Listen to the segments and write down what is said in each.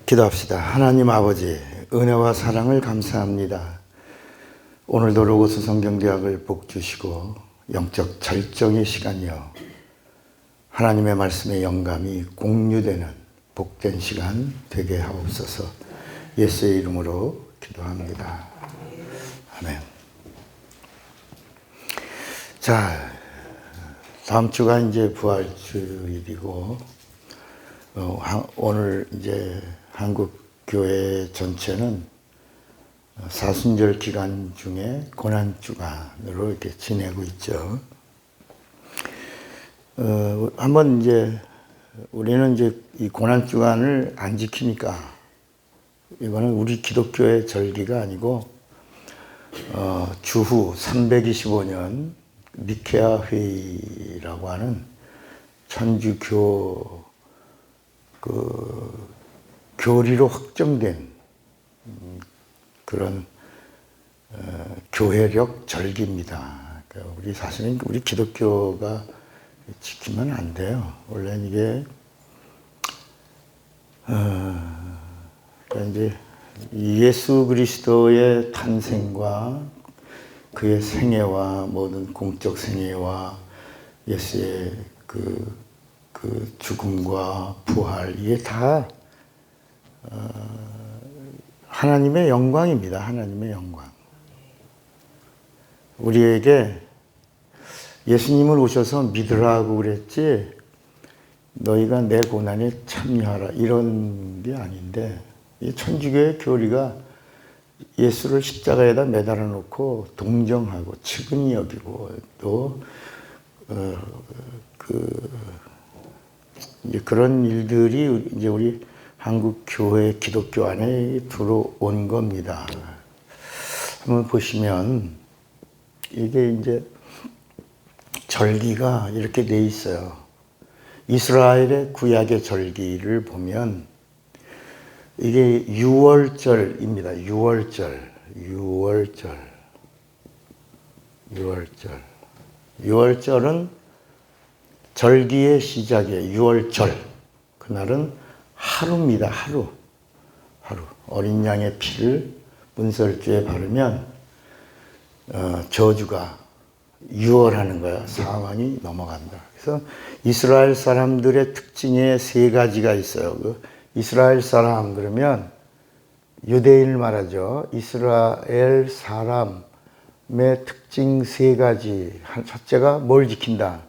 기도합시다. 하나님 아버지, 은혜와 사랑을 감사합니다. 오늘도 로고스 성경대학을 복 주시고 영적 절정의 시간이요, 하나님의 말씀의 영감이 공유되는 복된 시간 되게 하옵소서. 예수의 이름으로 기도합니다. 아멘. 자, 다음 주가 이제 부활주일이고, 오늘 이제 한국 교회 전체는 사순절 기간 중에 고난주간으로 이렇게 지내고 있죠. 한번 이제 우리는 이제 이 고난주간을 안 지키니까 이거는 우리 기독교의 절기가 아니고 주후 325년 니케아 회의라고 하는 천주교 교리로 확정된 그런 교회력 절기입니다. 그러니까 우리 사실은 우리 기독교가 지키면 안 돼요. 원래 이게 이제 예수 그리스도의 탄생과 그의 생애와 모든 공적 생애와 예수의 그 죽음과 부활, 이게 다 하나님의 영광입니다. 하나님의 영광. 우리에게 예수님을 오셔서 믿으라고 그랬지, 너희가 내 고난에 참여하라 이런 게 아닌데, 이 천주교의 교리가 예수를 십자가에다 매달아 놓고 동정하고 측은히 여기고 또 이제 그런 일들이 이제 우리 한국 교회 기독교 안에 들어온 겁니다. 한번 보시면 이게 이제 절기가 이렇게 돼 있어요. 이스라엘의 구약의 절기를 보면 이게 유월절입니다. 유월절은 절기의 시작이에요. 유월절. 그날은 하루입니다. 하루. 어린 양의 피를 문설주에 바르면 저주가 유월하는 거야. 사망이 넘어간다. 그래서 이스라엘 사람들의 특징에 세 가지가 있어요. 이스라엘 사람 그러면 유대인을 말하죠. 이스라엘 사람의 특징 세 가지. 첫째가 뭘 지킨다?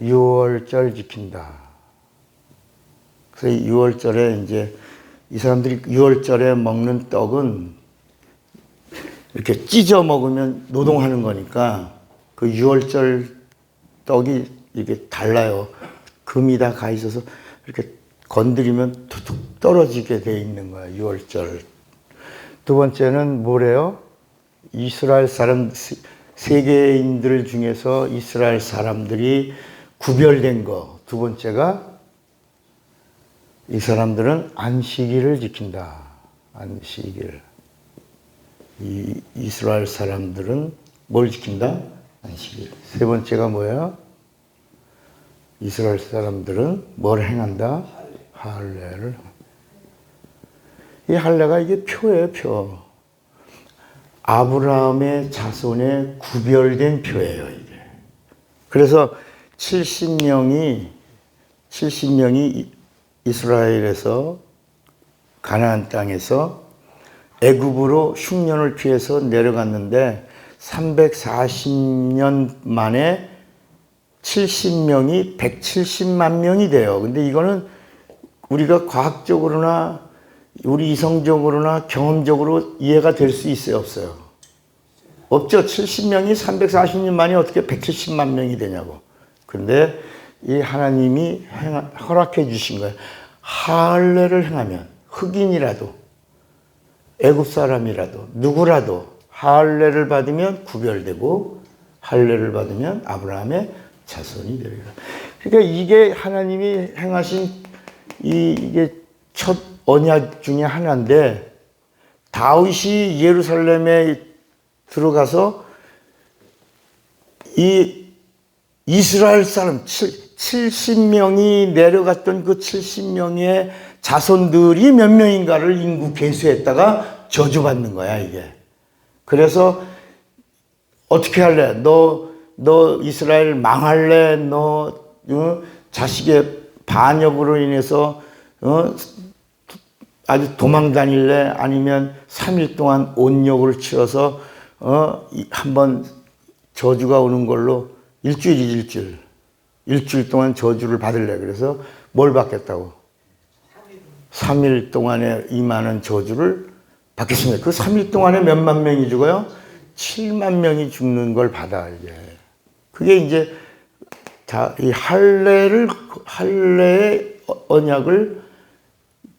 유월절 지킨다. 그래서 유월절에 이제 이 사람들이 유월절에 먹는 떡은 이렇게 찢어 먹으면 노동하는 거니까 그 유월절 떡이 이게 달라요. 금이 다 가 있어서 이렇게 건드리면 툭툭 떨어지게 돼 있는 거야, 유월절. 두 번째는 뭐래요? 이스라엘 사람, 세계인들 중에서 이스라엘 사람들이 구별된 거. 두 번째가 이 사람들은 안식일을 지킨다. 안식일. 이 이스라엘 사람들은 뭘 지킨다? 안식일. 세 번째가 뭐야? 이스라엘 사람들은 뭘 행한다? 할례를. 이 할례가 이게 표예요, 표. 아브라함의 자손에 구별된 표예요, 이게. 그래서 70명이 이스라엘에서 가나안 땅에서 애굽으로 흉년을 피해서 내려갔는데 340년 만에 70명이 170만 명이 돼요. 근데 이거는 우리가 과학적으로나 우리 이성적으로나 경험적으로 이해가 될 수 있어요, 없어요? 없죠. 70명이 340년 만에 어떻게 170만 명이 되냐고. 그런데 이 하나님이 허락해 주신 거예요. 할례를 행하면 흑인이라도 애굽 사람이라도 누구라도 할례를 받으면 구별되고 할례를 받으면 아브라함의 자손이 되리라. 그러니까 이게 하나님이 행하신 이게 첫 언약 중에 하나인데, 다윗이 예루살렘에 들어가서 이 이스라엘 사람 70명이 내려갔던 그 70명의 자손들이 몇 명인가를 인구 계수했다가 저주받는 거야, 이게. 그래서 어떻게 할래? 너 이스라엘 망할래? 너 자식의 반역으로 인해서 아주 도망 다닐래? 아니면 3일 동안 온욕을 치러서 한번 저주가 오는 걸로 일주일 동안 저주를 받을래? 그래서 뭘 받겠다고? 3일 동안에 임하는 저주를 받겠습니다. 그 3일 동안에 몇만 명이 죽어요? 7만 명이 죽는 걸 받아, 이게. 그게 이제 이 할례의 언약을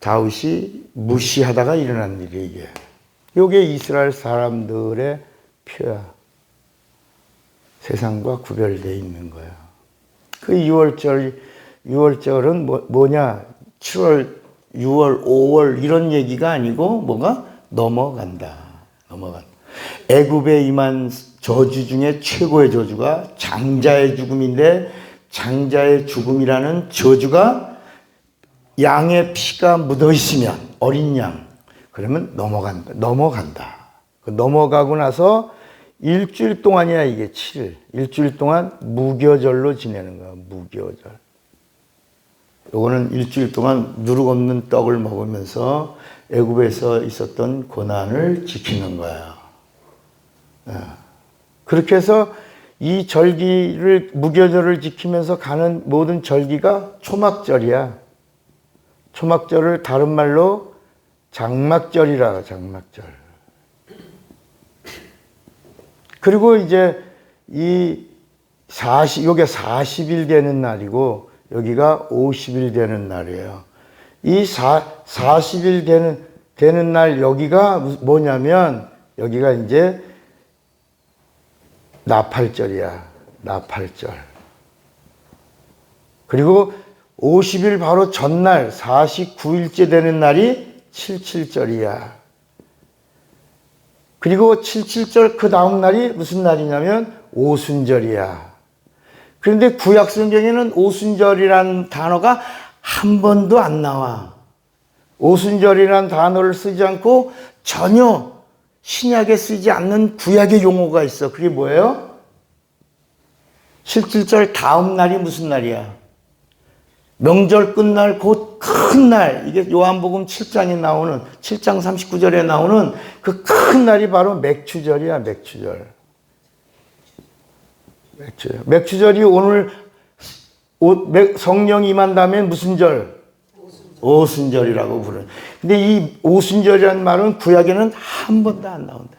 다윗이 무시하다가 일어난 일이 이게. 이게 이스라엘 사람들의 표야. 세상과 구별되어 있는 거야. 그 6월절은 뭐냐? 7월, 6월, 5월 이런 얘기가 아니고 뭐가? 넘어간다. 애굽에 임한 저주 중에 최고의 저주가 장자의 죽음인데, 장자의 죽음이라는 저주가 양의 피가 묻어 있으면, 어린 양, 그러면 넘어간다. 넘어가고 나서 일주일 동안이야, 이게 7일. 일주일 동안 무교절로 지내는 거야, 무교절. 요거는 일주일 동안 누룩 없는 떡을 먹으면서 애굽에서 있었던 고난을 지키는 거야. 그렇게 해서 이 절기를, 무교절을 지키면서 가는 모든 절기가 초막절이야. 초막절을 다른 말로 장막절이라, 장막절. 그리고 이제 요게 40일 되는 날이고, 여기가 50일 되는 날이에요. 이 40일 되는 날, 여기가 뭐냐면, 여기가 이제 나팔절이야. 나팔절. 그리고 50일 바로 전날 49일째 되는 날이 77절이야. 그리고 77절 그 다음 날이 무슨 날이냐면 오순절이야. 그런데 구약 성경에는 오순절이라는 단어가 한 번도 안 나와. 오순절이라는 단어를 쓰지 않고 전혀 신약에 쓰지 않는 구약의 용어가 있어. 그게 뭐예요? 77절 다음 날이 무슨 날이야? 명절 끝날 곧 큰 날. 이게 요한복음 7장에 나오는, 7장 39절에 나오는 그 큰 날이 바로 맥추절이야, 맥추절. 맥추절이 오늘 성령이 임한다면 무슨 절? 오순절이라고 부르는. 근데 이 오순절이라는 말은 구약에는 한 번도 안 나온다.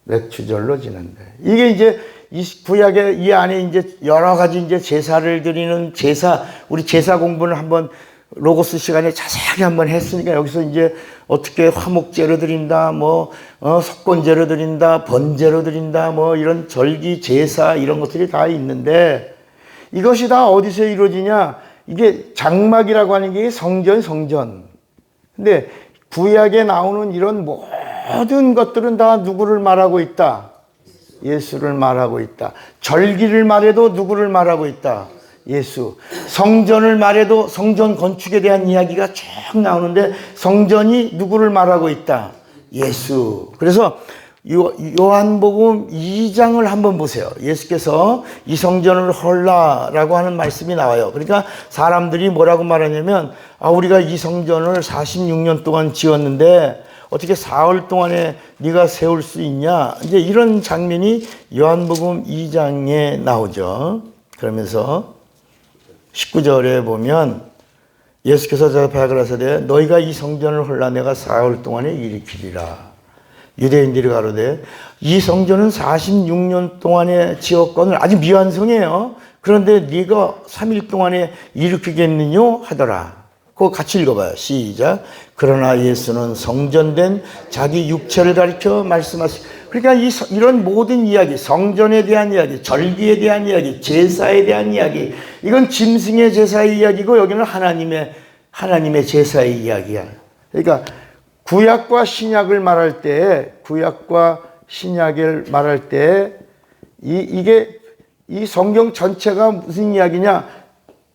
맥추절로 지낸다. 이게 이제 이 구약의 이 안에 이제 여러 가지 이제 제사를 드리는 우리 제사 공부를 한번 로고스 시간에 자세하게 한번 했으니까 여기서 이제 어떻게 화목제로 드린다, 석권제로 드린다, 번제로 드린다, 이런 절기, 제사 이런 것들이 다 있는데 이것이 다 어디서 이루어지냐? 이게 장막이라고 하는 게 성전. 근데 구약에 나오는 이런 모든 것들은 다 누구를 말하고 있다? 예수를 말하고 있다. 절기를 말해도 누구를 말하고 있다? 예수. 성전을 말해도 성전 건축에 대한 이야기가 쭉 나오는데 성전이 누구를 말하고 있다? 예수. 그래서 요한복음 2장을 한번 보세요. 예수께서 이 성전을 헐라라고 하는 말씀이 나와요. 그러니까 사람들이 뭐라고 말하냐면 우리가 이 성전을 46년 동안 지었는데 어떻게 사흘 동안에 네가 세울 수 있냐? 이제 이런 장면이 요한복음 2장에 나오죠. 그러면서 19절에 보면 예수께서 대답하여 가라사대 너희가 이 성전을 헐라 내가 사흘 동안에 일으키리라. 유대인들이 가로되 이 성전은 46년 동안에 지었거늘 아주 미완성이에요. 그런데 네가 3일 동안에 일으키겠느냐 하더라. 그거 같이 읽어봐요. 시작. 그러나 예수는 성전된 자기 육체를 가리켜 말씀하시고, 그러니까 이런 모든 이야기, 성전에 대한 이야기, 절기에 대한 이야기, 제사에 대한 이야기, 이건 짐승의 제사의 이야기고 여기는 하나님의 제사의 이야기야. 그러니까 구약과 신약을 말할 때, 이게 이 성경 전체가 무슨 이야기냐?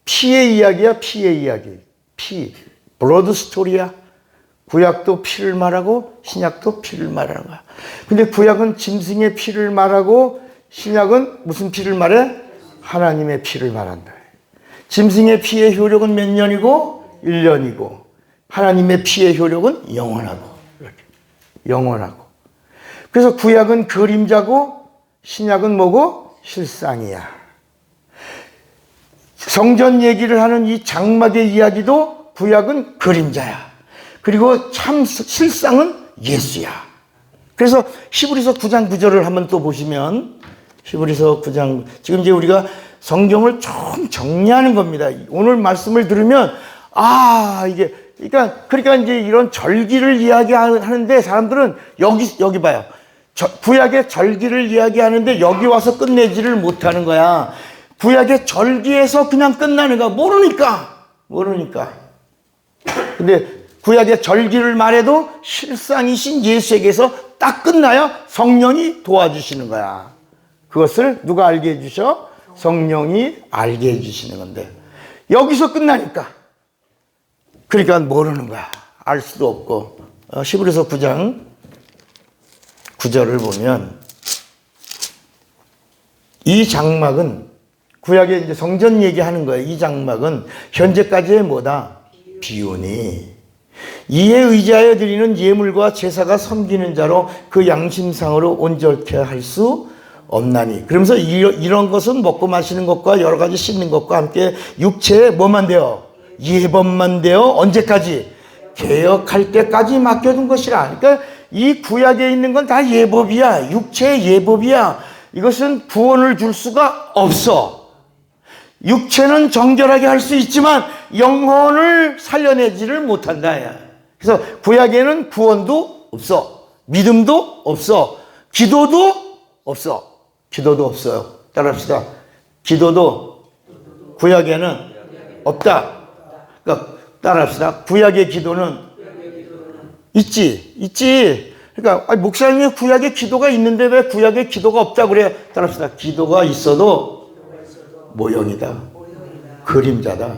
피의 이야기야, 피의 이야기. 피. 블러드 스토리야. 구약도 피를 말하고 신약도 피를 말하는 거야. 근데 구약은 짐승의 피를 말하고 신약은 무슨 피를 말해? 하나님의 피를 말한다. 짐승의 피의 효력은 몇 년이고? 1년이고 하나님의 피의 효력은 영원하고 이렇게. 영원하고. 그래서 구약은 그림자고 신약은 뭐고? 실상이야. 성전 얘기를 하는 이 장막의 이야기도 구약은 그림자야. 그리고 참 실상은 예수야. 그래서 히브리서 9장 9절을 한번 또 보시면 히브리서 9장 지금 이제 우리가 성경을 좀 정리하는 겁니다. 오늘 말씀을 들으면 이게 그러니까 이제 이런 절기를 이야기하는데 사람들은 여기 봐요. 구약의 절기를 이야기하는데 여기 와서 끝내지를 못하는 거야. 구약의 절기에서 그냥 끝나는 거야. 모르니까. 근데 구약의 절기를 말해도 실상이신 예수에게서 딱 끝나야 성령이 도와주시는 거야. 그것을 누가 알게 해주셔? 성령이 알게 해주시는 건데 여기서 끝나니까 그러니까 모르는 거야. 알 수도 없고. 히브리서 9장 9절을 보면 이 장막은 구약의 이제 성전 얘기하는 거예요. 이 장막은 현재까지의 뭐다? 비유니 이에 의지하여 드리는 예물과 제사가 섬기는 자로 그 양심상으로 온전케 할 수 없나니. 그러면서 이런 것은 먹고 마시는 것과 여러 가지 씻는 것과 함께 육체에 뭐만 돼요? 예법만 돼요. 언제까지? 개혁할 때까지 맡겨둔 것이라. 그러니까 이 구약에 있는 건 다 예법이야. 육체의 예법이야. 이것은 구원을 줄 수가 없어. 육체는 정결하게 할 수 있지만 영혼을 살려내지를 못한다. 그래서 구약에는 구원도 없어. 믿음도 없어. 기도도 없어. 기도도 없어요. 따라합시다. 기도도 구약에는 없다. 그러니까 따라합시다. 구약의 기도는 있지. 그러니까 목사님이 구약의 기도가 있는데 왜 구약의 기도가 없다 그래? 따라합시다. 기도가 있어도 모형이다. 그림자다.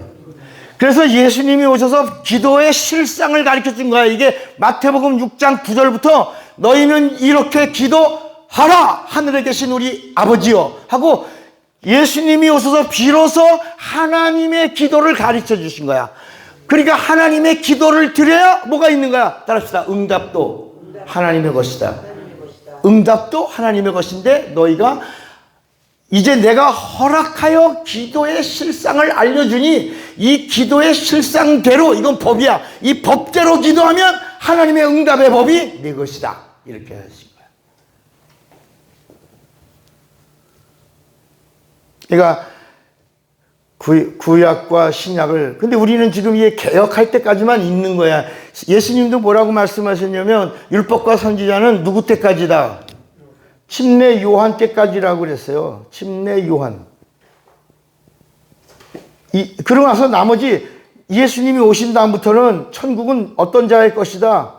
그래서 예수님이 오셔서 기도의 실상을 가르쳐 준 거야. 이게 마태복음 6장 9절부터 너희는 이렇게 기도하라. 하늘에 계신 우리 아버지여 하고 예수님이 오셔서 비로소 하나님의 기도를 가르쳐 주신 거야. 그러니까 하나님의 기도를 드려야 뭐가 있는 거야? 따라합시다. 응답도 하나님의 것이다. 응답도 하나님의 것인데 너희가 이제 내가 허락하여 기도의 실상을 알려주니 이 기도의 실상대로 이건 법이야. 이 법대로 기도하면 하나님의 응답의 법이 내 것이다. 이렇게 하신 거야. 그러니까 구약과 신약을 근데 우리는 지금 이게 개혁할 때까지만 있는 거야. 예수님도 뭐라고 말씀하셨냐면 율법과 선지자는 누구 때까지다? 침례 요한 때까지라고 그랬어요. 침례 요한. 그러고 나서 나머지 예수님이 오신 다음부터는 천국은 어떤 자의 것이다?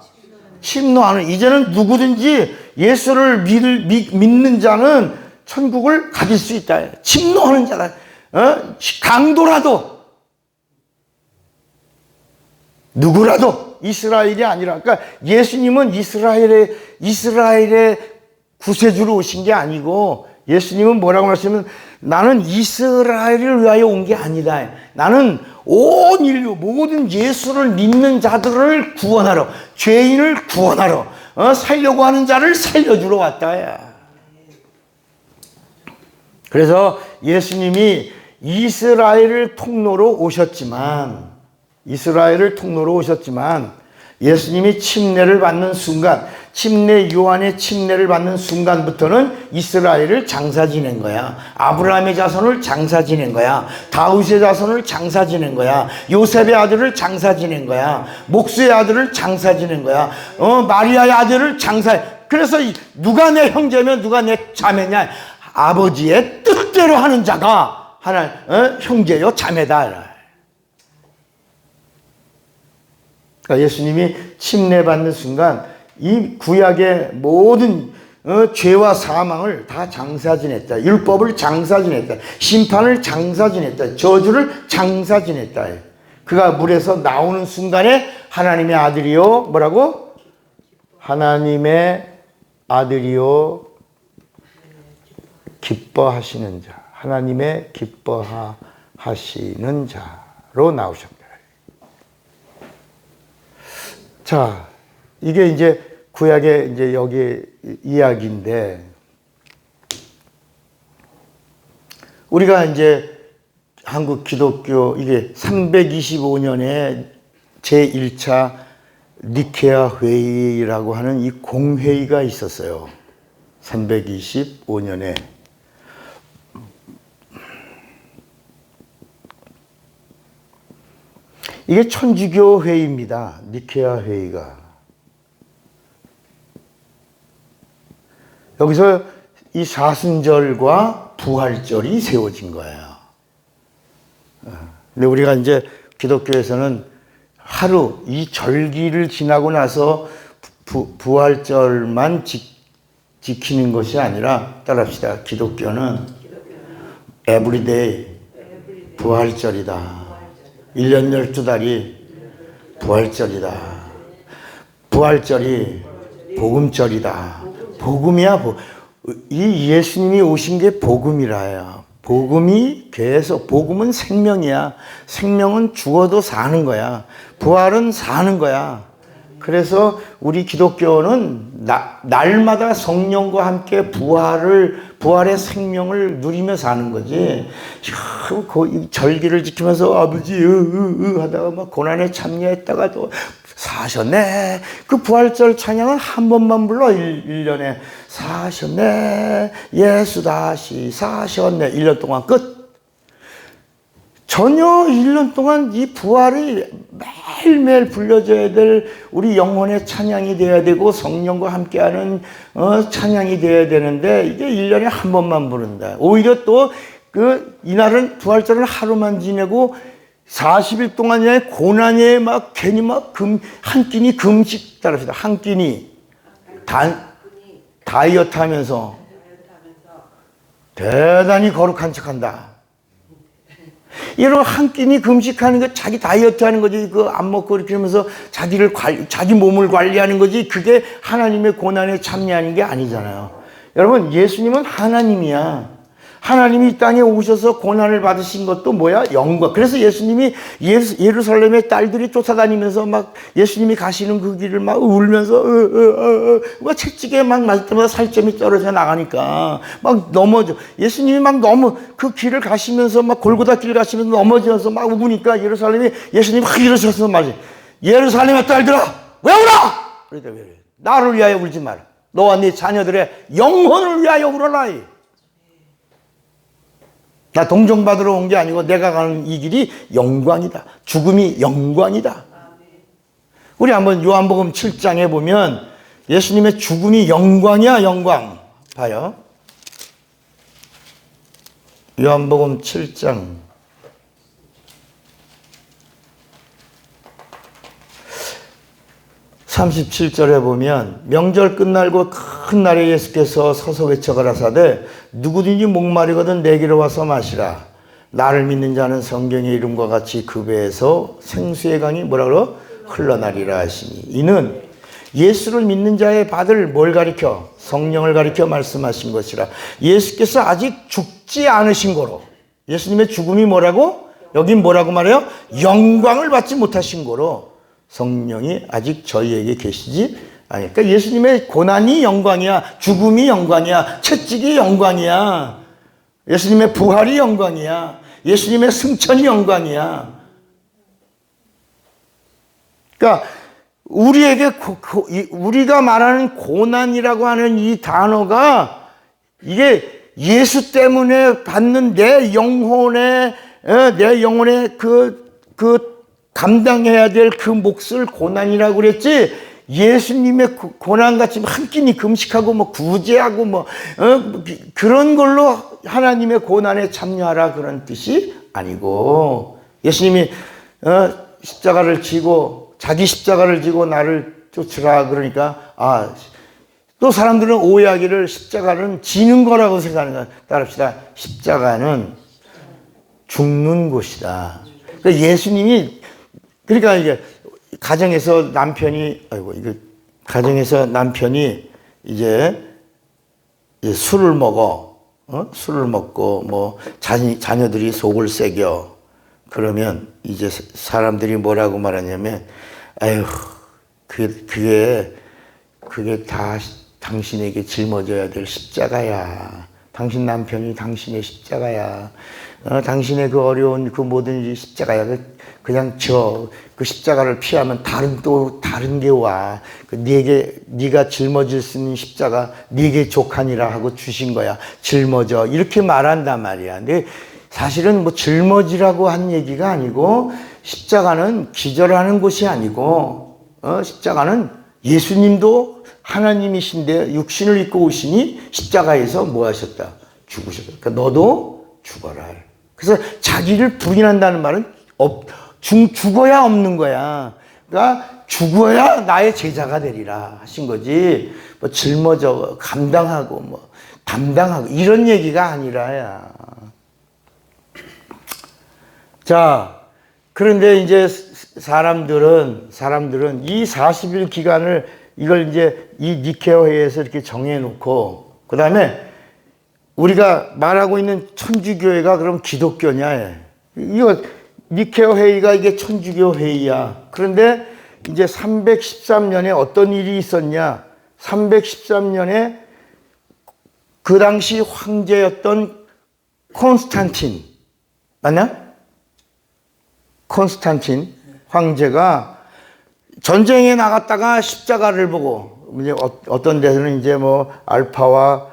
침노하는. 이제는 누구든지 예수를 믿는 자는 천국을 가질 수 있다. 침노하는 자다. 강도라도 누구라도 이스라엘이 아니라 그러니까 예수님은 이스라엘의 구세주로 오신 게 아니고 예수님은 뭐라고 말씀하시면 나는 이스라엘을 위하여 온 게 아니다. 나는 온 인류 모든 예수를 믿는 자들을 구원하러 죄인을 구원하러 살려고 하는 자를 살려주러 왔다. 그래서 예수님이 이스라엘을 통로로 오셨지만 예수님이 침례를 받는 순간 침례 요한의 침례를 받는 순간부터는 이스라엘을 장사 지낸 거야. 아브라함의 자손을 장사 지낸 거야. 다윗의 자손을 장사 지낸 거야. 요셉의 아들을 장사 지낸 거야. 목수의 아들을 장사 지낸 거야. 마리아의 아들을 장사. 그래서 누가 내 형제면 누가 내 자매냐? 아버지의 뜻대로 하는 자가 형제요 자매다. 그러니까 예수님이 침례받는 순간 이 구약의 모든 죄와 사망을 다 장사지냈다. 율법을 장사지냈다. 심판을 장사지냈다. 저주를 장사지냈다. 그가 물에서 나오는 순간에 하나님의 아들이요 뭐라고? 하나님의 아들이요 기뻐하시는 자, 하나님의 기뻐하시는 자로 나오셨다. 자, 이게 이제 구약의 이제 여기 이야기인데, 우리가 이제 한국 기독교 이게 325년에 제1차 니케아 회의라고 하는 이 공회의가 있었어요. 325년에. 이게 천주교 회의입니다. 니케아 회의가. 여기서 이 사순절과 부활절이 세워진 거예요. 근데 우리가 이제 기독교에서는 하루 이 절기를 지나고 나서 부활절만 지키는 것이 아니라, 따라합시다. 기독교는 에브리데이 부활절이다. 1년 12달이 부활절이다. 부활절이 복음절이다. 복음이야. 이 예수님이 오신 게 복음이라요. 복음이 계속, 복음은 생명이야. 생명은 죽어도 사는 거야. 부활은 사는 거야. 그래서 우리 기독교는 날마다 성령과 함께 부활의 생명을 누리며 사는 거지. 그 절기를 지키면서 아버지 하다가 막 고난에 참여했다가 또 사셨네. 그 부활절 찬양은 한 번만 불러. 1년에 사셨네. 예수 다시 사셨네. 1년 동안 끝. 전혀 1년 동안 이 부활이 매일매일 불려져야 될 우리 영혼의 찬양이 되어야 되고, 성령과 함께하는 찬양이 되어야 되는데, 이게 1년에 한 번만 부른다. 오히려 또 이날은 부활절은 하루만 지내고 40일 동안에 고난에 막 괜히 막 한 끼니 금식, 따라합시다. 한 끼니 다이어트 하면서 대단히 거룩한 척한다. 이런 한 끼니 금식하는 거 자기 다이어트 하는 거지. 그 안 먹고 이렇게 하면서 자기 몸을 관리하는 거지. 그게 하나님의 고난에 참여하는 게 아니잖아요. 여러분, 예수님은 하나님이야. 하나님이 이 땅에 오셔서 고난을 받으신 것도 뭐야? 영광. 그래서 예수님이 예루살렘의 딸들이 쫓아다니면서 막 예수님이 가시는 그 길을 막 울면서 막 채찍에 막 맞을 때마다 살점이 떨어져 나가니까 막 넘어져. 예수님이 막 그 길을 가시면서 막 골고다 길 가시면서 넘어져서 막 우니까 예루살렘이 예수님이 막 일어서서 말이지. 예루살렘의 딸들아, 왜 울어? 그러니까 왜 그래? 나를 위하여 울지 마라. 너와 네 자녀들의 영혼을 위하여 울어라. 나 동정받으러 온 게 아니고 내가 가는 이 길이 영광이다. 죽음이 영광이다. 우리 한번 요한복음 7장에 보면 예수님의 죽음이 영광이야, 영광. 봐요. 요한복음 7장. 37절에 보면 명절 끝날고 큰 날에 예수께서 서서 외쳐 가라사대 누구든지 목마르거든 내게로 와서 마시라. 나를 믿는 자는 성경의 이름과 같이 그 배에서 생수의 강이 뭐라 그러? 흘러나리라 하시니. 이는 예수를 믿는 자의 받을 뭘 가리켜? 성령을 가리켜 말씀하신 것이라. 예수께서 아직 죽지 않으신 거로. 예수님의 죽음이 뭐라고? 여긴 뭐라고 말해요? 영광을 받지 못하신 거로 성령이 아직 저희에게 계시지 아니. 그러니까 예수님의 고난이 영광이야. 죽음이 영광이야. 채찍이 영광이야. 예수님의 부활이 영광이야. 예수님의 승천이 영광이야. 그러니까 우리에게 우리가 말하는 고난이라고 하는 이 단어가 이게 예수 때문에 받는 내 영혼의 그 감당해야 될 그 몫을 고난이라고 그랬지. 예수님의 고난같이 한 끼니 금식하고 뭐 구제하고 그런 걸로 하나님의 고난에 참여하라 그런 뜻이 아니고, 예수님이 십자가를 지고 자기 십자가를 지고 나를 쫓으라 그러니까 또 사람들은 오해하기를 십자가는 지는 거라고 생각하는 거야. 따릅시다. 십자가는 죽는 곳이다. 그러니까 예수님이, 그러니까 이게 가정에서 남편이, 가정에서 남편이 이제 술을 먹어. 술을 먹고 뭐 자녀들이 속을 새겨. 그러면 이제 사람들이 뭐라고 말하냐면, 아유, 그게 다 당신에게 짊어져야 될 십자가야. 당신 남편이 당신의 십자가야. 당신의 그 어려운 그 모든 일이 십자가야. 그냥 그 십자가를 피하면 다른 게 와. 네가 짊어질 수 있는 십자가 네게 족하니라 하고 주신 거야. 짊어져. 이렇게 말한단 말이야. 근데 사실은 뭐 짊어지라고 한 얘기가 아니고, 십자가는 기절하는 곳이 아니고, 십자가는 예수님도 하나님이신데 육신을 입고 오시니 십자가에서 뭐 하셨다? 죽으셨다. 그러니까 너도 죽어라. 그래서 자기를 부인한다는 말은 죽어야 없는 거야. 그러니까 죽어야 나의 제자가 되리라 하신 거지. 뭐 짊어져 감당하고 뭐 담당하고 이런 얘기가 아니라야. 자, 그런데 이제 사람들은 이 40일 기간을 이걸 이제 이 니케아 회의에서 이렇게 정해놓고, 그 다음에 우리가 말하고 있는 천주교회가 그럼 기독교냐? 이거 니케아 회의가 이게 천주교 회의야. 그런데 이제 313년에 어떤 일이 있었냐? 313년에 그 당시 황제였던 콘스탄틴, 맞나? 콘스탄틴 황제가 전쟁에 나갔다가 십자가를 보고, 이제 어떤 데서는 이제 뭐 알파와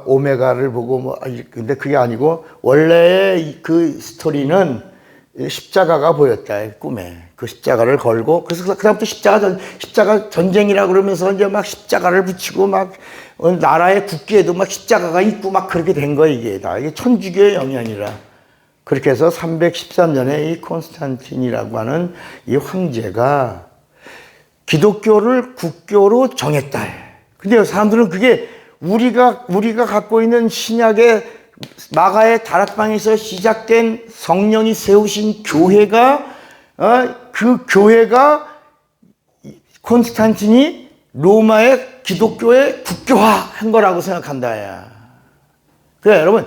오메가를 보고 뭐, 근데 그게 아니고 원래의 그 스토리는 십자가가 보였다. 꿈에 그 십자가를 걸고, 그래서 그다음부터 십자가 전쟁이라 그러면서 이제 막 십자가를 붙이고 막 나라의 국기에도 막 십자가가 있고 막 그렇게 된 거야. 이게 다 이게 천주교의 영향이라. 그렇게 해서 313년에 이 콘스탄틴이라고 하는 이 황제가 기독교를 국교로 정했다. 근데 사람들은 그게 우리가 갖고 있는 신약의 마가의 다락방에서 시작된 성령이 세우신 교회가, 그 교회가 콘스탄틴이 로마의 기독교의 국교화한 거라고 생각한다. 그래, 여러분.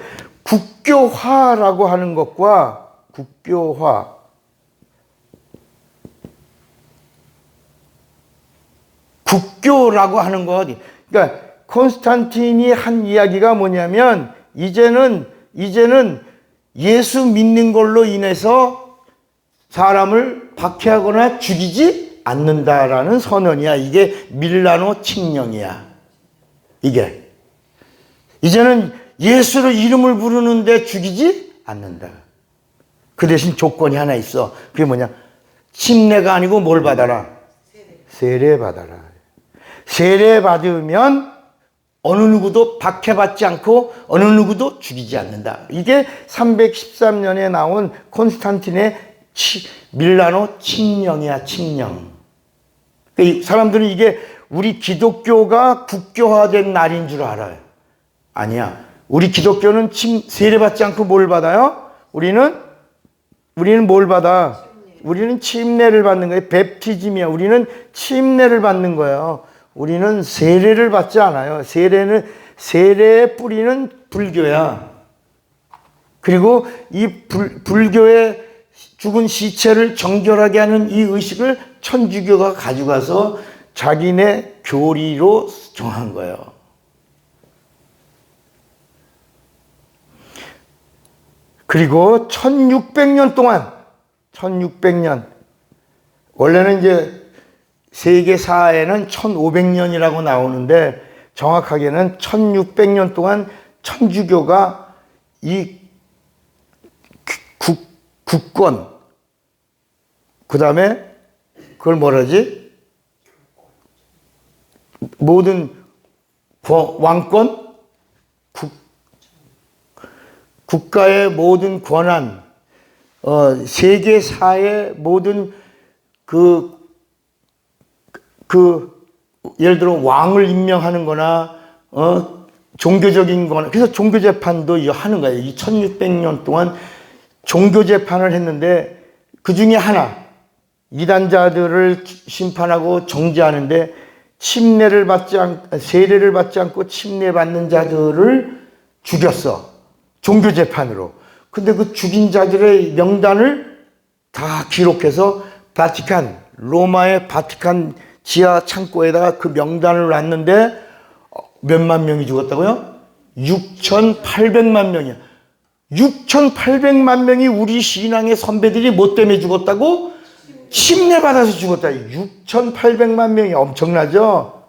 국교화라고 하는 것과 국교라고 하는 것, 그러니까 콘스탄틴이 한 이야기가 뭐냐면, 이제는 예수 믿는 걸로 인해서 사람을 박해하거나 죽이지 않는다라는 선언이야. 이게 밀라노 칙령이야. 이제는 예수를 이름을 부르는데 죽이지 않는다. 그 대신 조건이 하나 있어. 그게 뭐냐? 침례가 아니고 뭘 받아라? 세례 받아라. 세례 받으면 어느 누구도 박해받지 않고 어느 누구도 죽이지 않는다. 이게 313년에 나온 콘스탄틴의 밀라노 칙령이야. 칙령. 사람들은 이게 우리 기독교가 국교화된 날인 줄 알아요. 아니야. 우리 기독교는 세례받지 않고 뭘 받아요? 우리는 뭘 받아? 우리는 침례를 받는 거예요. 베프티즘이야. 우리는 침례를 받는 거예요. 우리는 세례를 받지 않아요. 세례의 뿌리는 불교야. 그리고 이 불교의 죽은 시체를 정결하게 하는 이 의식을 천주교가 가져가서 자기네 교리로 정한 거예요. 그리고 1600년 동안, 원래는 이제 세계사에는 1500년이라고 나오는데 정확하게는 1600년 동안 천주교가 이 국권, 그 다음에 그걸 뭐라지? 모든 왕권, 국가의 모든 권한, 세계사의 모든 그 예를 들어 왕을 임명하는 거나, 종교적인 거나, 그래서 종교재판도 하는 거예요. 이 1600년 동안 종교재판을 했는데, 그 중에 하나, 이단자들을 심판하고 정죄하는데, 세례를 받지 않고 침례받는 자들을 죽였어. 종교재판으로. 근데 그 죽인 자들의 명단을 다 기록해서 로마의 바티칸 지하 창고에다가 그 명단을 놨는데 몇만 명이 죽었다고요? 6,800만 명이야. 6,800만 명이 우리 신앙의 선배들이 뭐 때문에 죽었다고? 침례받아서 죽었다. 6,800만 명이 엄청나죠?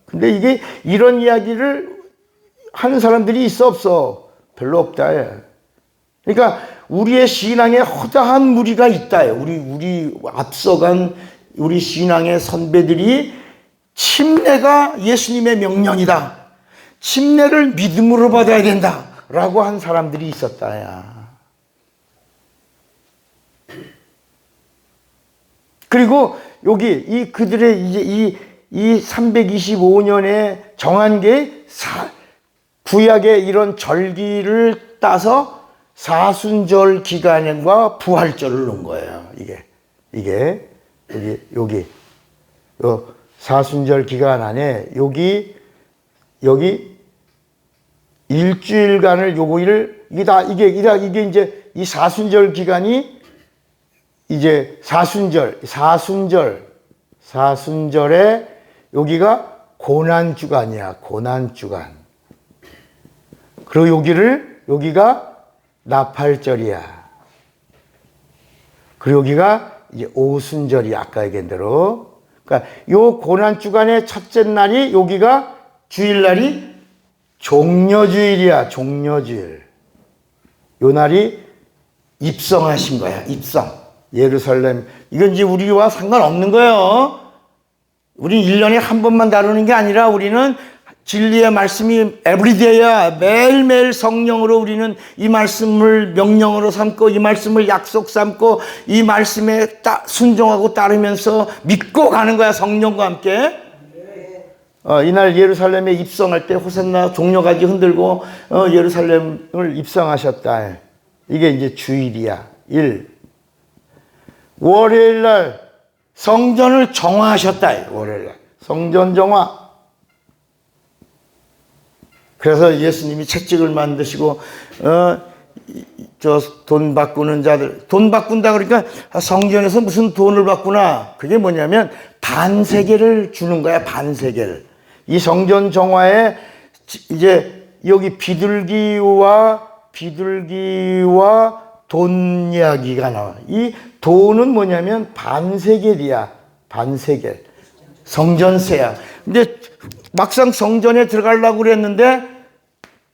근데 이게 이런 이야기를 하는 사람들이 있어 없어? 별로 없다. 그러니까 우리의 신앙에 허다한 무리가 있다. 우리 앞서간 우리 신앙의 선배들이 침례가 예수님의 명령이다. 침례를 믿음으로 받아야 된다. 라고 한 사람들이 있었다. 그리고 여기 그들의 이제 이 325년에 정한 게 구약의 이런 절기를 따서 사순절 기간과 부활절을 놓은 거예요. 이게 여기 사순절 기간 안에 여기 일주일간을 이게 이제 이 사순절 기간이 이제 사순절에 여기가 고난주간이야. 고난주간. 그리고 여기가 나팔절이야. 그리고 여기가 이제 오순절이야. 아까 얘기한 대로. 그러니까 요 고난주간의 첫째 날이 여기가 주일날이 종려주일이야. 종려주일. 요 날이 입성하신 거야. 입성. 예루살렘. 이건 이제 우리와 상관없는 거예요. 우리 1년에 한 번만 다루는 게 아니라 우리는 진리의 말씀이 에브리데이야. 매일매일 성령으로 우리는 이 말씀을 명령으로 삼고 이 말씀을 약속 삼고 이 말씀에 순종하고 따르면서 믿고 가는 거야. 성령과 함께. 이날 예루살렘에 입성할 때 호산나 종려가지 흔들고 예루살렘을 입성하셨다. 이게 이제 주일이야. 월요일날 성전을 정화하셨다. 월요일날 성전 정화. 그래서 예수님이 채찍을 만드시고 저 돈 바꾸는 자들, 돈 바꾼다 그러니까 성전에서 무슨 돈을 바꾸나. 그게 뭐냐면 반세계를 주는 거야. 반세계를. 이 성전 정화에 이제 여기 비둘기와 돈 이야기가 나와. 이 돈은 뭐냐면 반세겔이야. 반세겔. 성전세야. 근데 막상 성전에 들어가려고 그랬는데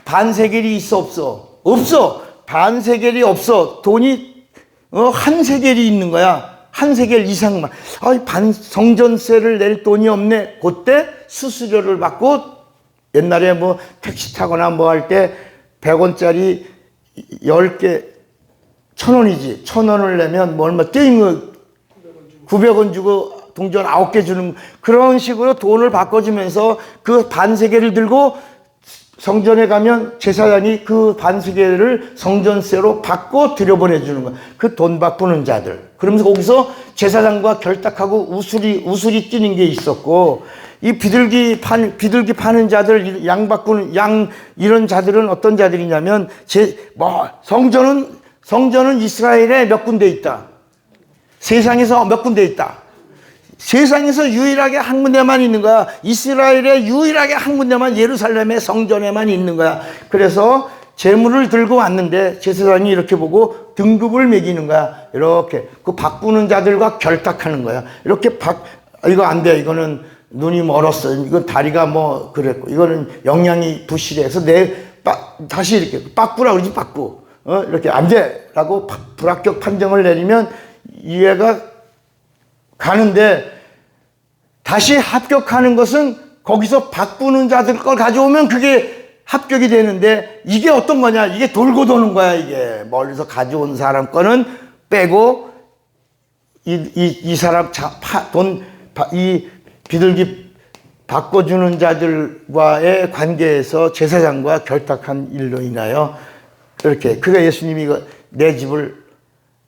반세겔이 있어 없어? 없어. 반세겔이 없어. 돈이 한 세겔이 있는 거야. 한 세겔 이상만. 성전세를 낼 돈이 없네. 그때 수수료를 받고 옛날에 뭐 택시 타거나 뭐 할 때 100원짜리 10개 1,000원이지. 1,000원을 내면 뭐 얼마 떼인 거 900원 주고 동전 9개 주는 그런 식으로 돈을 바꿔주면서 그 반세계를 들고 성전에 가면 제사장이 그 반세계를 성전세로 받고 들여보내주는 거야. 그 돈 바꾸는 자들. 그러면서 거기서 제사장과 결탁하고 우술이 뛰는 게 있었고, 이 비둘기 파는 자들, 양 이런 자들은 어떤 자들이냐면, 성전은 이스라엘에 몇 군데 있다. 세상에서 몇 군데 있다. 세상에서 유일하게 한 군데만 있는 거야. 이스라엘에 유일하게 한 군데만, 예루살렘의 성전에만 있는 거야. 그래서 재물을 들고 왔는데 제사장이 이렇게 보고 등급을 매기는 거야. 이렇게 그 바꾸는 자들과 결탁하는 거야. 이렇게 이거 안 돼. 이거는 눈이 멀었어. 이건 다리가 뭐 그랬고, 이거는 영양이 부실해서 다시 이렇게 바꾸라 그러지. 바꾸. 이렇게 안 돼. 라고 불합격 판정을 내리면 이해가 가는데, 다시 합격하는 것은 거기서 바꾸는 자들 걸 가져오면 그게 합격이 되는데, 이게 어떤 거냐? 이게 돌고 도는 거야. 이게 멀리서 가져온 사람 거는 빼고 이 사람 이 비둘기 바꿔주는 자들과의 관계에서 제사장과 결탁한 일로 인하여 그렇게 그가 예수님이 내 집을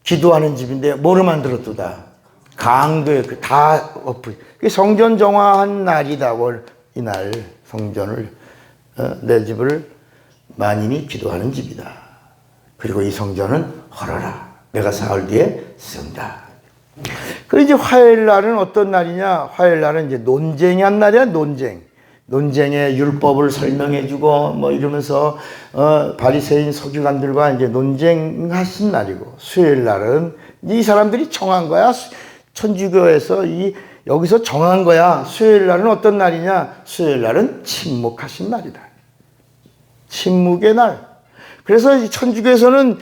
기도하는 집인데 뭐로 만들었도다 강도에 다 엎어 성전 정화한 날이다 이날 성전을 내 집을 만인이 기도하는 집이다. 그리고 이 성전은 헐어라 내가 사흘 뒤에 쓴다. 그리고 이제 화요일 날은 어떤 날이냐? 화요일 날은 이제 논쟁한 날이야, 논쟁의 율법을 설명해주고 뭐 이러면서 바리새인 서기관들과 이제 논쟁하신 날이고, 수요일 날은 이 사람들이 정한 거야. 천주교에서 여기서 정한 거야. 수요일 날은 어떤 날이냐? 수요일 날은 침묵하신 날이다. 침묵의 날. 그래서 천주교에서는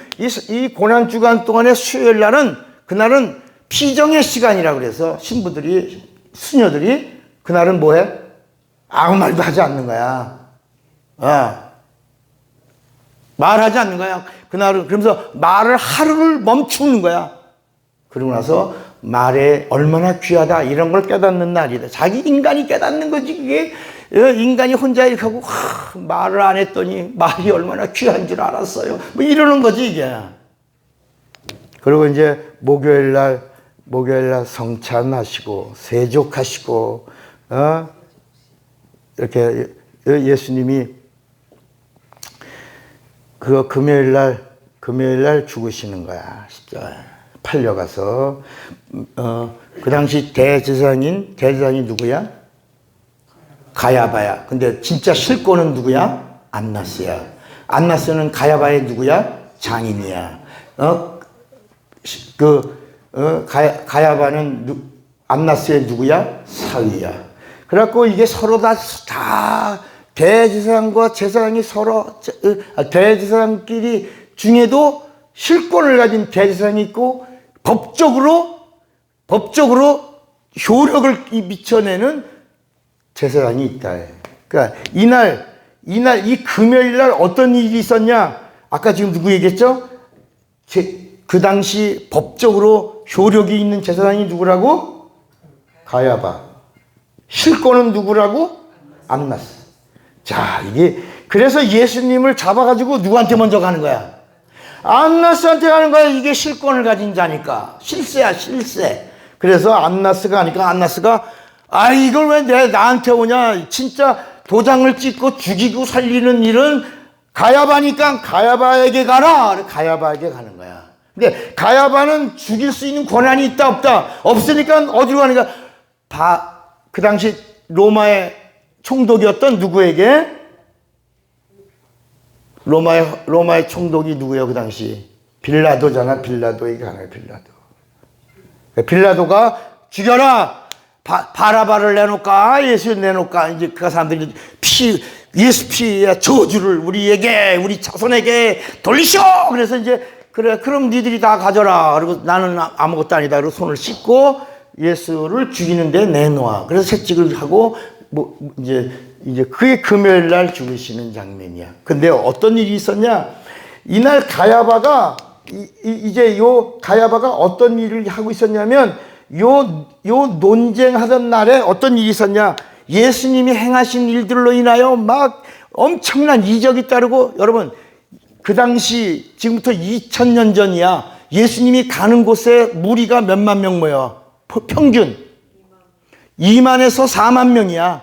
이 고난 주간 동안의 수요일 날은 그날은 피정의 시간이라고 그래서 신부들이 수녀들이 그날은 뭐해? 아무 말도 하지 않는 거야. 말하지 않는 거야. 그날은 그러면서 말을 하루를 멈추는 거야. 그러고 나서 말에 얼마나 귀하다 이런 걸 깨닫는 날이다. 자기 인간이 깨닫는 거지. 그게 인간이 혼자 이렇게 하고 말을 안 했더니 말이 얼마나 귀한 줄 알았어요. 뭐 이러는 거지 이게. 그리고 이제 목요일 날 성찬하시고 세족하시고 이렇게 예수님이 그 금요일 날 죽으시는 거야. 팔려가서 그 당시 대제사장이 누구야? 가야바야. 근데 진짜 실권은 누구야? 안나스야. 안나스는 가야바의 누구야? 장인이야. 가야바는 안나스의 누구야? 사위야. 그래갖고 이게 서로 다 대제사장과 제사장이 서로 대제사장끼리 중에도 실권을 가진 대제사장이 있고 법적으로 효력을 미쳐내는 제사장이 있다. 그러니까 이 금요일 날 어떤 일이 있었냐? 아까 지금 누구 얘기했죠? 그 당시 법적으로 효력이 있는 제사장이 누구라고? 가야바. 실권은 누구라고? 안나스. 자, 그래서 예수님을 잡아가지고 누구한테 먼저 가는 거야? 안나스한테 가는 거야. 이게 실권을 가진 자니까. 실세야, 실세. 그래서 안나스가 하니까 안나스가 이걸 왜 나한테 오냐? 진짜 도장을 찍고 죽이고 살리는 일은 가야바니까 가야바에게 가라. 가야바에게 가는 거야. 근데 가야바는 죽일 수 있는 권한이 있다 없다? 없으니까 어디로 가는가? 그 당시 로마의 총독이었던 누구에게? 로마의 총독이 누구예요? 그 당시 빌라도잖아. 빌라도에게 가나요? 빌라도가 죽여라. 바라바를 내놓을까? 예수 내놓을까? 이제 그 사람들이 예수 피의 저주를 우리 자손에게 돌리쇼. 그래서 이제 그래, 그럼 니들이 다 가져라. 그리고 나는 아무것도 아니다. 그리고 손을 씻고 예수를 죽이는데 내놓아. 그래서 채찍을 하고, 이제 그게 금요일 날 죽으시는 장면이야. 근데 어떤 일이 있었냐? 이날 가야바가, 가야바가 어떤 일을 하고 있었냐면, 요 논쟁하던 날에 어떤 일이 있었냐? 예수님이 행하신 일들로 인하여 막 엄청난 이적이 따르고, 여러분, 그 당시 지금부터 2000년 전이야. 예수님이 가는 곳에 무리가 몇만 명 모여. 평균 2만에서 4만 명이야.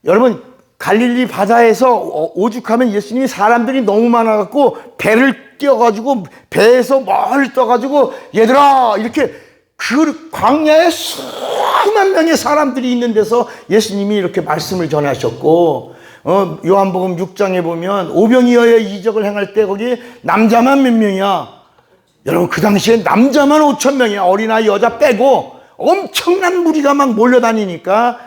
여러분 갈릴리 바다에서 오죽하면 예수님이 사람들이 너무 많아갖고 배를 띄워가지고 배에서 멀리 떠가지고 얘들아 이렇게 그 광야에 수만 명의 사람들이 있는 데서 예수님이 이렇게 말씀을 전하셨고 요한복음 6장에 보면 오병이어의 이적을 행할 때 거기 남자만 몇 명이야. 여러분 그 당시에 남자만 5,000명이야. 어린아이 여자 빼고 엄청난 무리가 막 몰려다니니까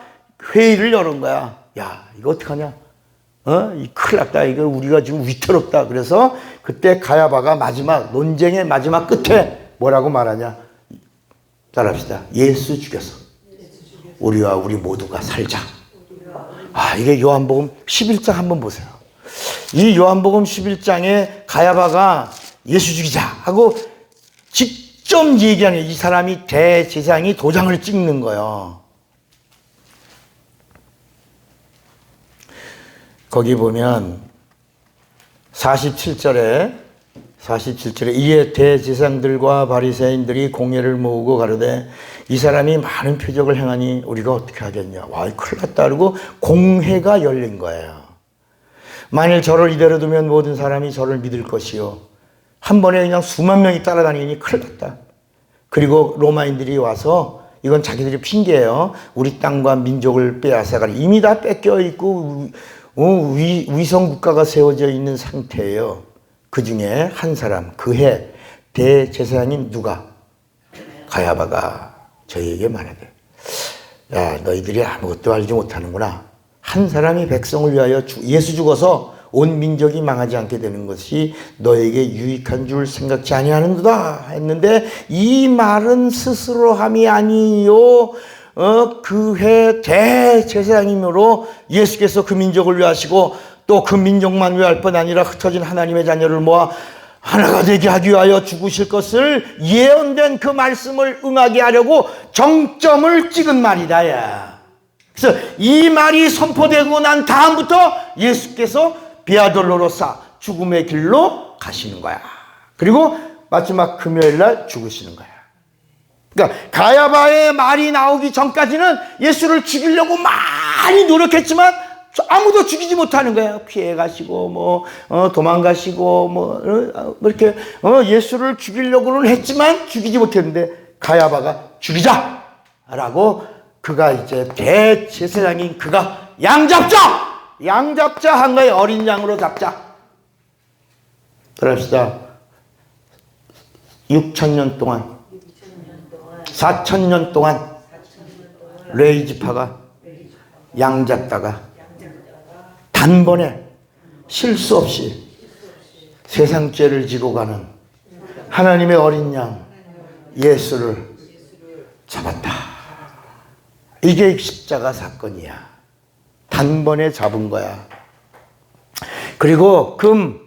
회의를 열은 거야. 야 이거 어떡하냐? 이 큰일 났다. 이거 우리가 지금 위태롭다. 그래서 그때 가야바가 논쟁의 마지막 끝에 뭐라고 말하냐? 따라합시다. 예수 죽였어. 우리와 우리 모두가 살자. 이게 요한복음 11장 한번 보세요. 이 요한복음 11장에 가야바가 예수 죽이자 하고 직접 얘기하는 이 사람이 대제사장이 도장을 찍는 거예요. 거기 보면 47절에 이에 대제사장들과 바리새인들이 공회를 모으고 가로되 이 사람이 많은 표적을 행하니 우리가 어떻게 하겠냐. 와, 큰일 났다. 그러고 공회가 열린 거예요. 만일 저를 이대로 두면 모든 사람이 저를 믿을 것이요. 한 번에 그냥 수만 명이 따라다니니 큰일 났다. 그리고 로마인들이 와서 이건 자기들이 핑계예요. 우리 땅과 민족을 빼앗아가니 이미 다 뺏겨 있고 위성 국가가 세워져 있는 상태예요. 그 중에 한 사람, 그해 대제사장인 누가? 가야바가 저희에게 말하되, 야, 너희들이 아무것도 알지 못하는구나. 한 사람이 백성을 위하여 예수 죽어서 온 민족이 망하지 않게 되는 것이 너에게 유익한 줄 생각지 아니하는도다 했는데, 이 말은 스스로 함이 아니요 그해 대제사장이므로 예수께서 그 민족을 위하시고 또 그 민족만 위할 뿐 아니라 흩어진 하나님의 자녀를 모아 하나가 되게 하기 위하여 죽으실 것을 예언된 그 말씀을 응하게 하려고 정점을 찍은 말이다. 야. 그래서 이 말이 선포되고 난 다음부터 예수께서 비아돌로로사 죽음의 길로 가시는 거야. 그리고 마지막 금요일 날 죽으시는 거야. 그러니까 가야바의 말이 나오기 전까지는 예수를 죽이려고 많이 노력했지만 아무도 죽이지 못하는 거예요. 피해 가시고 도망가시고 이렇게 예수를 죽이려고는 했지만 죽이지 못했는데, 가야바가 죽이자라고 그가 이제 대제사장인 그가 양 잡자 한 거예요. 어린 양으로 잡자. 그럽시다. 6,000년 동안 4,000년 동안 레위 지파가 양 잡다가 단번에 실수 없이 세상 죄를 지고 가는 하나님의 어린 양 예수를 잡았다. 이게 십자가 사건이야. 단번에 잡은 거야. 그리고 금,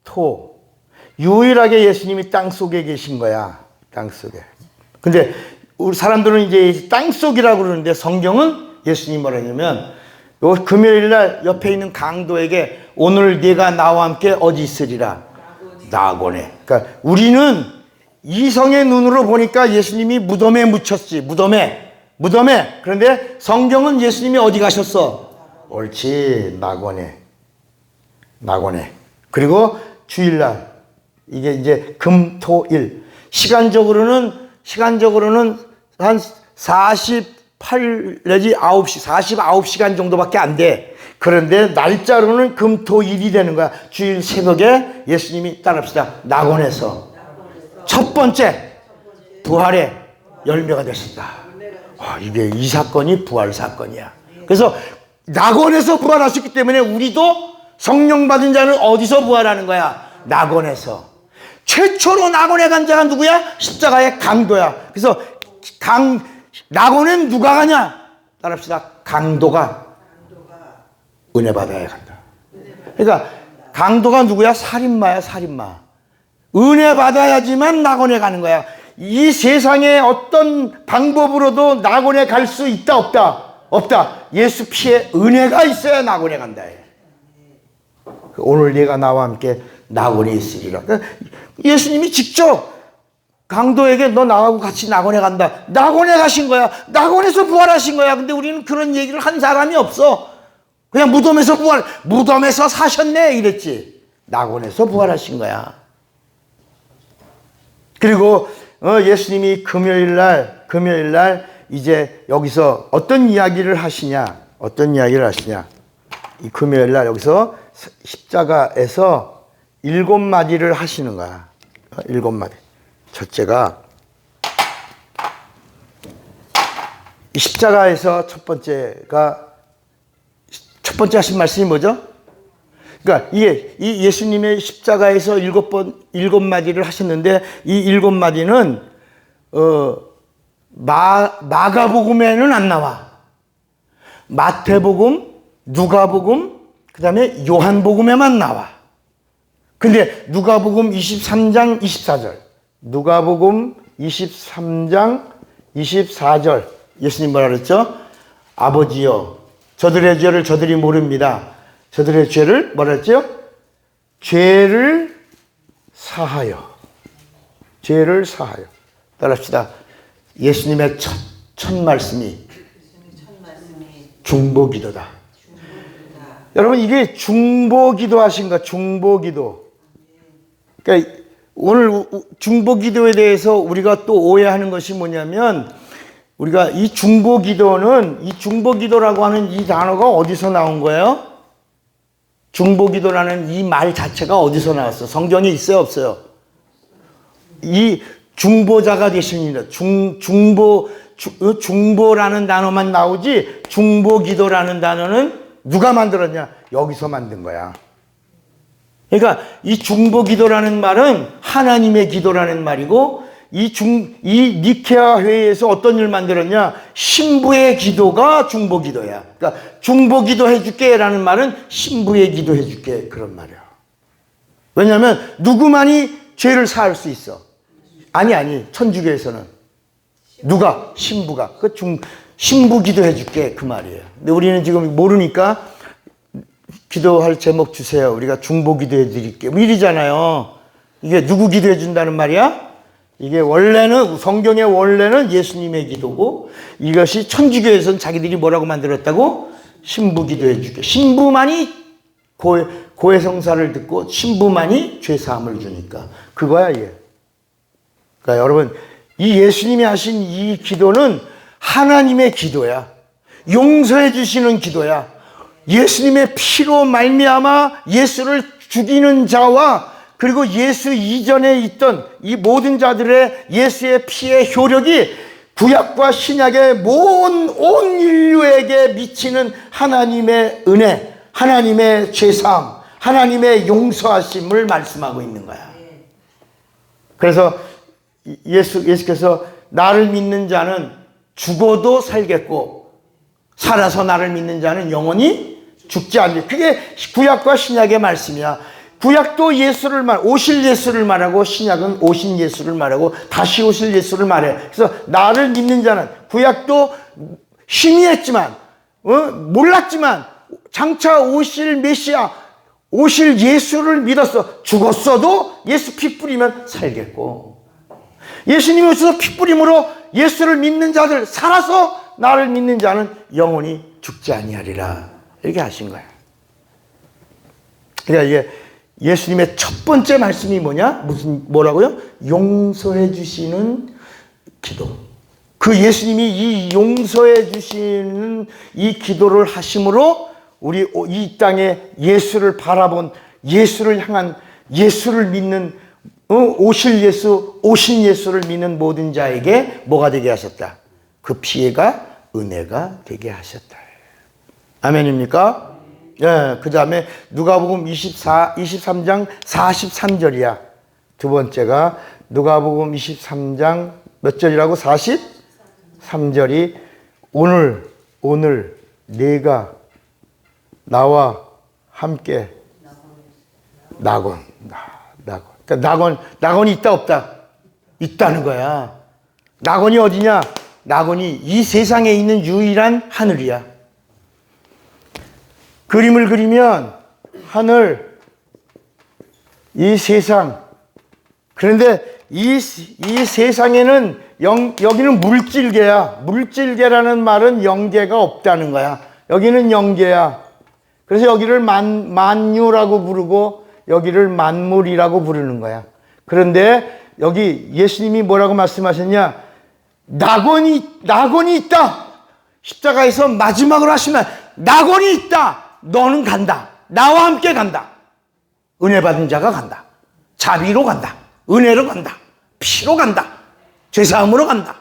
토 유일하게 예수님이 땅속에 계신 거야. 땅속에. 근데 우리 사람들은 이제 땅속이라고 그러는데 성경은 예수님 뭐라 하냐면 요 금요일 날 옆에 있는 강도에게 오늘 네가 나와 함께 어디 있으리라? 낙원에. 그러니까 우리는 이성의 눈으로 보니까 예수님이 무덤에 묻혔지. 무덤에. 그런데 성경은 예수님이 어디 가셨어? 옳지. 낙원에. 그리고 주일날 이게 이제 금, 토, 일. 시간적으로는 한 48 내지 49시간 정도밖에 안 돼. 그런데 날짜로는 금, 토, 일이 되는 거야. 주일 새벽에 예수님이 따라합시다. 낙원에서 첫 번째 부활의 열매가 되셨다. 와, 이게 이 사건이 부활 사건이야. 그래서 낙원에서 부활하셨기 때문에 우리도 성령 받은 자는 어디서 부활하는 거야? 낙원에서. 최초로 낙원에 간 자가 누구야? 십자가의 강도야. 그래서 낙원엔 누가 가냐? 따라합시다. 강도가 은혜 받아야 간다. 그러니까 강도가 누구야? 살인마야. 은혜 받아야지만 낙원에 가는 거야. 이 세상에 어떤 방법으로도 낙원에 갈 수 있다 없다. 예수 피에 은혜가 있어야 낙원에 간다. 오늘 네가 나와 함께 낙원에 있으리라. 그러니까 예수님이 직접 강도에게 너 나하고 같이 낙원에 간다. 낙원에 가신 거야. 낙원에서 부활하신 거야. 근데 우리는 그런 얘기를 한 사람이 없어. 그냥 무덤에서 사셨네 이랬지. 낙원에서 부활하신 거야. 그리고 예수님이 금요일 날 이제 여기서 어떤 이야기를 하시냐? 이 금요일 날 여기서 십자가에서 7마디를 하시는 거야. 7마디. 첫째가 이 십자가에서 첫 번째 하신 말씀이 뭐죠? 그러니까 이게 이 예수님의 십자가에서 7마디를 하셨는데 이 7마디는 마가복음에는 안 나와. 마태복음, 누가복음, 그다음에 요한복음에만 나와. 근데 누가복음 23장 24절. 누가복음 23장 24절. 예수님 뭐라 그랬죠? 아버지여, 저들의 죄를 저들이 모릅니다. 저들의 죄를 뭐라 했죠? 죄를 사하여. 죄를 사하여. 따라합시다. 예수님의 첫 말씀이 중보기도다. 여러분 이게 중보기도 하신가? 중보기도. 그러니까 오늘 중보기도에 대해서 우리가 또 오해하는 것이 뭐냐면 우리가 이 중보기도는 이 중보기도라고 하는 이 단어가 어디서 나온 거예요? 중보기도라는 이 말 자체가 어디서 나왔어? 성경에 있어요, 없어요? 이 중보자가 되십니다. 중보라는 단어만 나오지 중보기도라는 단어는 누가 만들었냐? 여기서 만든 거야. 그러니까 이 중보기도라는 말은 하나님의 기도라는 말이고 이 니케아 회의에서 어떤 일을 만들었냐? 신부의 기도가 중보기도야. 그러니까 중보기도 해줄게 라는 말은 신부의 기도 해줄게 그런 말이야. 왜냐하면 누구만이 죄를 사할 수 있어? 아니 천주교에서는 누가? 신부가. 그 신부 기도 해줄게 그 말이에요. 근데 우리는 지금 모르니까 기도할 제목 주세요. 우리가 중보 기도해 드릴게. 뭐 이러잖아요. 이게 누구 기도해 준다는 말이야? 이게 원래는 성경의 원래는 예수님의 기도고 이것이 천주교에서는 자기들이 뭐라고 만들었다고? 신부 기도해 줄게. 신부만이 고해성사를 듣고 신부만이 죄사함을 주니까 그거야 이게. 그러니까 여러분 이 예수님이 하신 이 기도는 하나님의 기도야. 용서해 주시는 기도야. 예수님의 피로 말미암아 예수를 죽이는 자와 그리고 예수 이전에 있던 이 모든 자들의 예수의 피의 효력이 구약과 신약의 온 인류에게 미치는 하나님의 은혜, 하나님의 죄사함, 하나님의 용서하심을 말씀하고 있는 거야. 그래서 예수께서 나를 믿는 자는 죽어도 살겠고 살아서 나를 믿는 자는 영원히 죽지 않는다. 그게 구약과 신약의 말씀이야. 구약도 오실 예수를 말하고 신약은 오신 예수를 말하고 다시 오실 예수를 말해. 그래서 나를 믿는 자는 구약도 희미했지만 몰랐지만 장차 오실 메시아 오실 예수를 믿었어. 죽었어도 예수 피 뿌리면 살겠고 예수님이 오셔서 피 뿌림으로 예수를 믿는 자들 살아서 나를 믿는 자는 영원히 죽지 아니하리라 이렇게 하신 거야. 그러니까 이게 예수님의 첫 번째 말씀이 뭐라고요? 용서해 주시는 기도. 그 예수님이 이 용서해 주시는 이 기도를 하심으로 우리 이 땅에 예수를 바라본 예수를 향한 예수를 믿는 오실 예수, 오신 예수를 믿는 모든 자에게 뭐가 되게 하셨다? 그 피해가 은혜가 되게 하셨다. 아멘입니까? 예, 그 다음에 누가복음 23장 43절이야. 두 번째가 누가복음 23장 몇 절이라고? 43절이 오늘 네가 나와 함께 그러니까 낙원이 있다 없다? 있다는 거야. 낙원이 어디냐? 낙원이 이 세상에 있는 유일한 하늘이야. 그림을 그리면 하늘, 이 세상. 그런데 이 세상에는 여기는 물질계야. 물질계라는 말은 영계가 없다는 거야. 여기는 영계야. 그래서 여기를 만유라고 부르고 여기를 만물이라고 부르는 거야. 그런데 여기 예수님이 뭐라고 말씀하셨냐? 낙원이 있다. 십자가에서 마지막으로 하시면 낙원이 있다. 너는 간다. 나와 함께 간다. 은혜 받은 자가 간다. 자비로 간다. 은혜로 간다. 피로 간다. 죄사함으로 간다.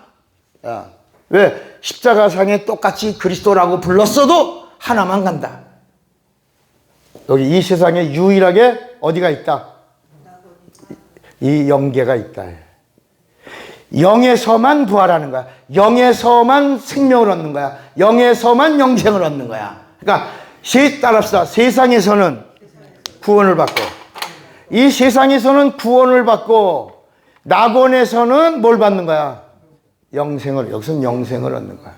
야, 왜? 십자가상에 똑같이 그리스도라고 불렀어도 하나만 간다. 여기 이 세상에 유일하게 어디가 있다? 이 영계가 있다. 영에서만 부활하는 거야. 영에서만 생명을 얻는 거야. 영에서만 영생을 얻는 거야. 그러니까 따라합시다. 세상에서는 구원을 받고 이 세상에서는 구원을 받고 낙원에서는 뭘 받는 거야? 여기서는 영생을 얻는 거야.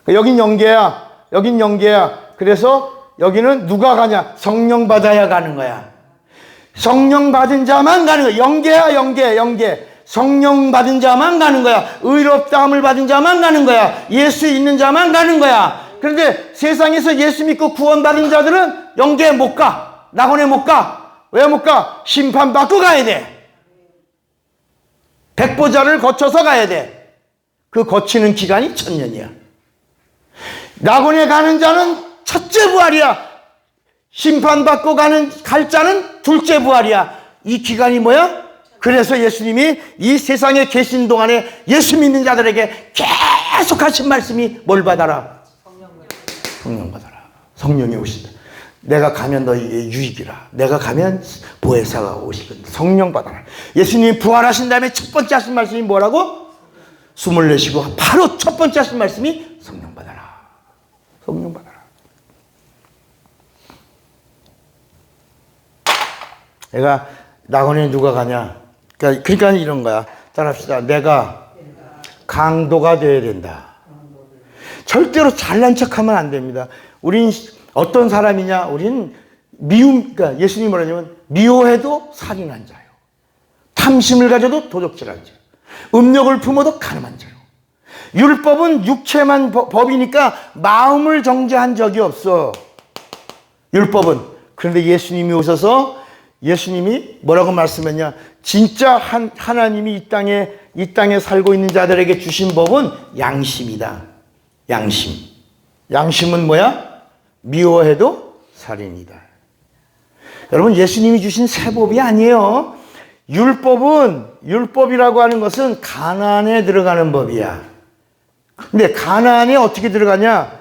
여긴 영계야. 여긴 영계야. 그래서 여기는 누가 가냐? 성령 받아야 가는 거야. 성령 받은 자만 가는 거야. 영계야, 영계. 성령 받은 자만 가는 거야. 의롭다함을 받은 자만 가는 거야. 예수 있는 자만 가는 거야. 그런데 세상에서 예수 믿고 구원받은 자들은 영계에 못 가. 낙원에 못 가. 왜 못 가? 심판받고 가야 돼. 백보자를 거쳐서 가야 돼. 그 거치는 기간이 1000년이야. 낙원에 가는 자는 첫째 부활이야. 심판받고 갈 자는 둘째 부활이야. 이 기간이 뭐야? 그래서 예수님이 이 세상에 계신 동안에 예수 믿는 자들에게 계속 하신 말씀이 뭘 받아라? 성령 받아라. 성령이 오신다. 내가 가면 너희에게 유익이라. 내가 가면 보혜사가 오시거든. 성령 받아라. 예수님이 부활하신 다음에 첫 번째 하신 말씀이 뭐라고? 숨을 내쉬고 바로 첫 번째 하신 말씀이 성령 받아라. 성령 받아라. 내가 낙원에 누가 가냐? 그러니까 이런 거야. 따라합시다. 내가 강도가 되어야 된다. 절대로 잘난 척하면 안 됩니다. 우린 어떤 사람이냐? 우린 그러니까 예수님이 뭐라냐면 미워해도 살인한 자요. 탐심을 가져도 도적질한 자. 음욕을 품어도 가늠한 자요. 율법은 육체만 법이니까 마음을 정죄한 적이 없어. 율법은. 그런데 예수님이 오셔서 예수님이 뭐라고 말씀했냐? 진짜 하나님이 이 땅에 살고 있는 자들에게 주신 법은 양심이다. 양심. 양심은 뭐야? 미워해도 살인이다. 여러분, 예수님이 주신 새 법이 아니에요. 율법이라고 하는 것은 가나안에 들어가는 법이야. 근데 가나안에 어떻게 들어가냐?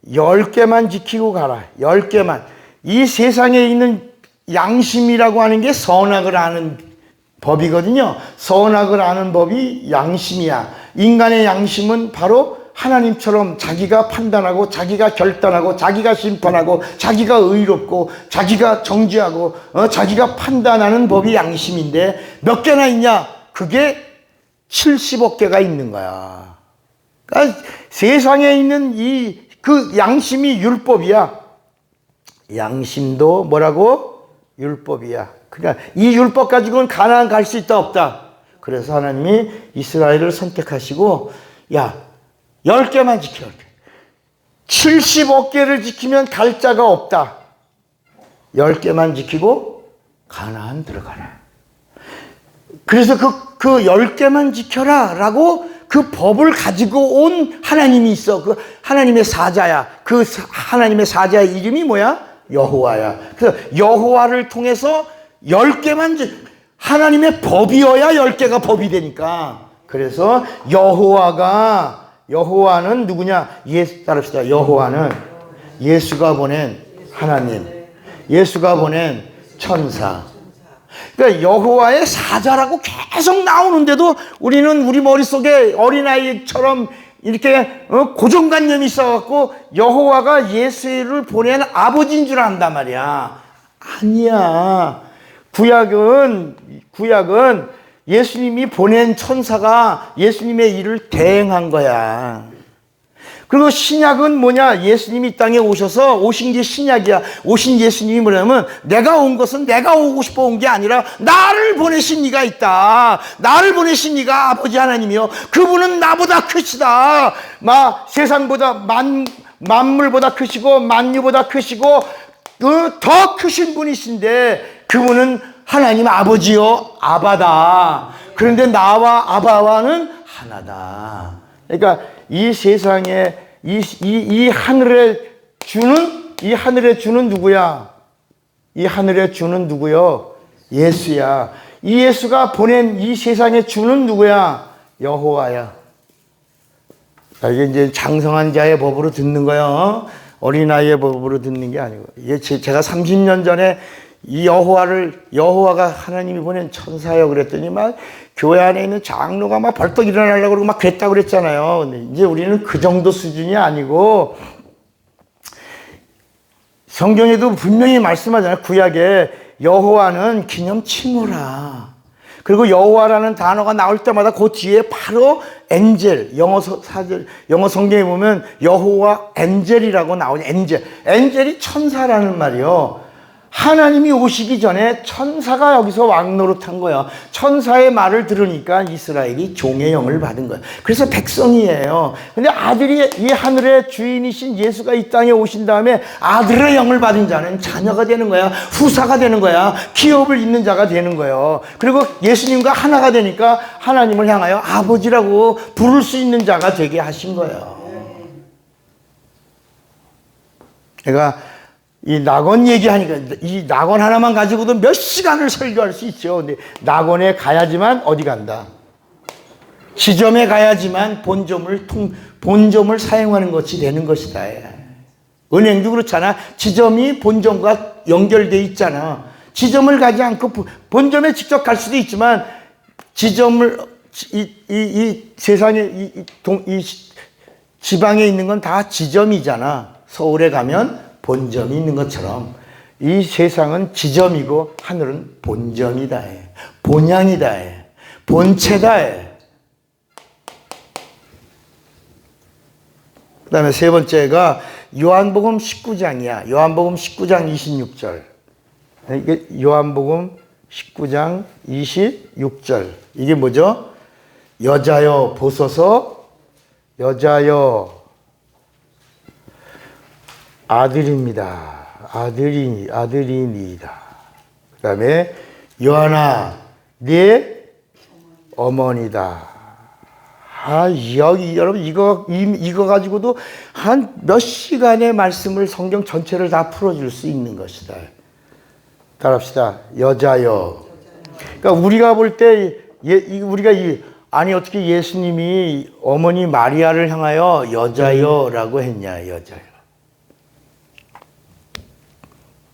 10개만 지키고 가라. 10개만. 이 세상에 있는 양심이라고 하는 게 선악을 아는 법이거든요. 선악을 아는 법이 양심이야. 인간의 양심은 바로 하나님처럼 자기가 판단하고 자기가 결단하고 자기가 심판하고 자기가 의롭고 자기가 정죄하고 자기가 판단하는 법이 양심인데 몇 개나 있냐? 그게 70억 개가 있는 거야. 그러니까 세상에 있는 그 양심이 율법이야. 양심도 뭐라고? 율법이야. 그러니까 이 율법 가지고는 가나안 갈 수 있다 없다. 그래서 하나님이 이스라엘을 선택하시고 야 10개만 지켜. 70억개를 지키면 갈 자가 없다. 10개만 지키고 가나안 들어가라. 그래서 그 10개만 지켜라 라고 그 법을 가지고 온 하나님이 있어. 그 하나님의 사자야. 그 하나님의 사자의 이름이 뭐야? 여호와야. 그래서 여호와를 통해서 10개만 하나님의 법이어야 10개가 법이 되니까. 그래서 여호와는 누구냐? 따릅시다. 여호와는 예수가 보낸 하나님, 예수가 보낸 천사. 그러니까 여호와의 사자라고 계속 나오는데도 우리는 우리 머릿속에 어린아이처럼 이렇게 고정관념이 있어갖고 여호와가 예수를 보낸 아버지인 줄 안단 말이야. 아니야. 구약은 예수님이 보낸 천사가 예수님의 일을 대행한 거야. 그리고 신약은 뭐냐? 예수님이 이 땅에 오신 게 신약이야. 오신 예수님이 뭐냐면 내가 온 것은 내가 오고 싶어 온 게 아니라 나를 보내신 이가 있다. 나를 보내신 이가 아버지 하나님이요. 그분은 나보다 크시다. 세상보다 만물보다 크시고 만유보다 크시고 더 크신 분이신데 그분은 하나님 아버지요. 아바다. 그런데 나와 아바와는 하나다. 그러니까 이 세상에 이 하늘의 주는 누구야? 이 하늘의 주는 누구요? 예수야. 이 예수가 보낸 이 세상의 주는 누구야? 여호와야. 이게 이제 장성한 자의 법으로 듣는 거예요. 어린아이의 법으로 듣는 게 아니고. 제가 30년 전에 이 여호와가 하나님이 보낸 천사예요 그랬더니 교회 안에 있는 장로가 벌떡 일어나려고 그러고 그랬다고 그랬잖아요. 근데 이제 우리는 그 정도 수준이 아니고 성경에도 분명히 말씀하잖아요. 구약에 여호와는 기념 칭호라. 그리고 여호와라는 단어가 나올 때마다 그 뒤에 바로 엔젤, 영어 성경에 보면 여호와 엔젤이라고 나오죠. 엔젤이 천사라는 말이요. 하나님이 오시기 전에 천사가 여기서 왕노릇한 거야. 천사의 말을 들으니까 이스라엘이 종의 영을 받은 거야. 그래서 백성이에요. 근데 아들이, 이 하늘의 주인이신 예수가 이 땅에 오신 다음에 아들의 영을 받은 자는 자녀가 되는 거야. 후사가 되는 거야. 기업을 잇는 자가 되는 거예요. 그리고 예수님과 하나가 되니까 하나님을 향하여 아버지라고 부를 수 있는 자가 되게 하신 거예요. 그러니까 이 낙원 얘기하니까 이 낙원 하나만 가지고도 몇 시간을 설교할 수 있죠. 근데 낙원에 가야지만 어디 간다? 지점에 가야지만 본점을 사용하는 것이 되는 것이다. 은행도 그렇잖아. 지점이 본점과 연결돼 있잖아. 지점을 가지 않고 본점에 직접 갈 수도 있지만 지점을 이 세상에 이 지방에 있는 건 다 지점이잖아. 서울에 가면 본점이 있는 것처럼 이 세상은 지점이고 하늘은 본점이다. 본향이다. 본체다. 그 다음에 세 번째가 요한복음 19장이야. 요한복음 19장 26절. 이게 요한복음 19장 26절. 이게 뭐죠? 여자여 보소서, 여자여 아들입니다. 아들이니이다. 그 다음에 요한아 네 어머니다. 여러분 이거 가지고도 한 몇 시간의 말씀을 성경 전체를 다 풀어줄 수 있는 것이다. 따라합시다. 여자여. 그러니까 우리가 볼 때 아니 어떻게 예수님이 어머니 마리아를 향하여 여자여라고 했냐. 여자여.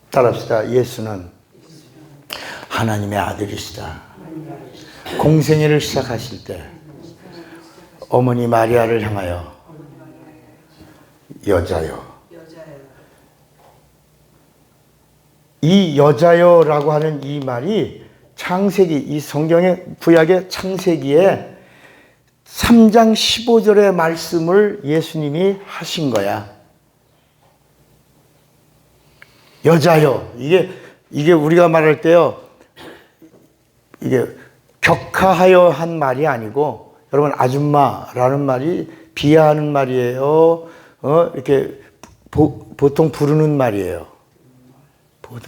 따라합시다. 예수는 하나님의 아들이시다. 공생애를 시작하실 때 어머니 마리아를 향하여 여자여. 이 여자여라고 하는 이 말이 창세기, 이 성경의 구약의 창세기에 3장 15절의 말씀을 예수님이 하신 거야. 여자여. 이게 우리가 말할 때요. 이게 격하하여 한 말이 아니고, 여러분, 아줌마라는 말이 비하하는 말이에요. 이렇게 보통 부르는 말이에요.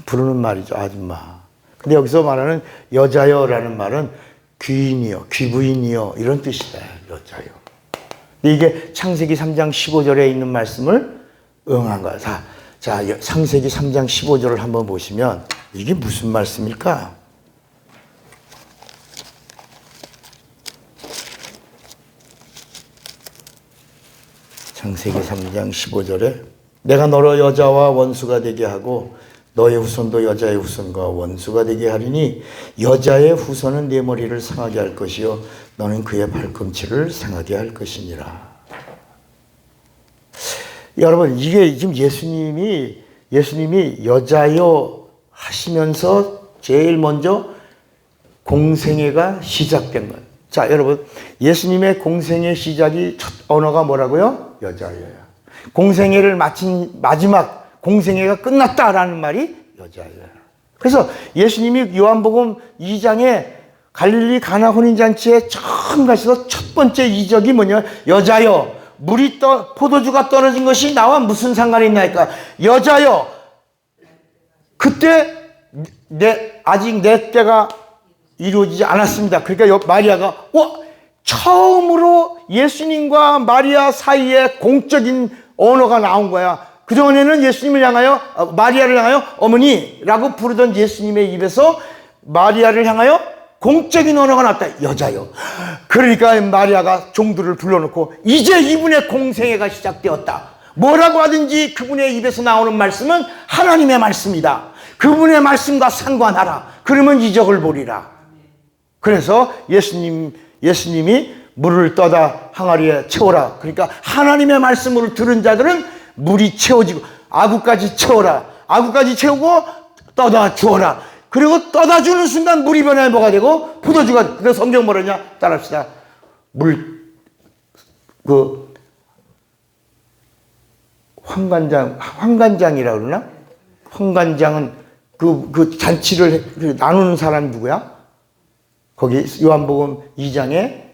부르는 말이죠, 아줌마. 근데 여기서 말하는 여자여라는 말은 귀인이요, 귀부인이요, 이런 뜻이다, 여자여. 근데 이게 창세기 3장 15절에 있는 말씀을 응한 거야. 자, 창세기 3장 15절을 한번 보시면 이게 무슨 말씀일까? 창세기 3장 15절에 내가 너로 여자와 원수가 되게 하고 너의 후손도 여자의 후손과 원수가 되게 하리니 여자의 후손은 네 머리를 상하게 할 것이요 너는 그의 발꿈치를 상하게 할 것이니라. 여러분, 이게 지금 예수님이 여자여 하시면서 제일 먼저 공생애가 시작된 거예요. 자, 여러분, 예수님의 공생애 시작이 첫 언어가 뭐라고요? 여자여야. 공생애를 마친 마지막 공생애가 끝났다라는 말이 여자여야. 그래서 예수님이 요한복음 2장에 갈릴리 가나 혼인잔치에 처음 가셔서 첫 번째 이적이 뭐냐? 여자여. 포도주가 떨어진 것이 나와 무슨 상관이 있나니까. 여자여, 그때 아직 내 때가 이루어지지 않았습니다. 그러니까 마리아가 처음으로 예수님과 마리아 사이에 공적인 언어가 나온 거야. 그동안에는 예수님을 향하여, 마리아를 향하여 어머니라고 부르던 예수님의 입에서 마리아를 향하여 공적인 언어가 나왔다. 여자요. 그러니까 마리아가 종들을 불러놓고 이제 이분의 공생애가 시작되었다. 뭐라고 하든지 그분의 입에서 나오는 말씀은 하나님의 말씀이다. 그분의 말씀과 상관하라. 그러면 이적을 보리라. 그래서 예수님이 물을 떠다 항아리에 채워라. 그러니까 하나님의 말씀으로 들은 자들은 물이 채워지고 아구까지 채워라. 아구까지 채우고 떠다 주어라. 그리고 떠다 주는 순간 물이 변해 뭐가 되고 포도주가. 그래서 성경 뭐라냐? 따라합시다. 그 황관장이라 그러나? 황관장은 그 잔치를 나누는 사람이 누구야? 거기 요한복음 2장에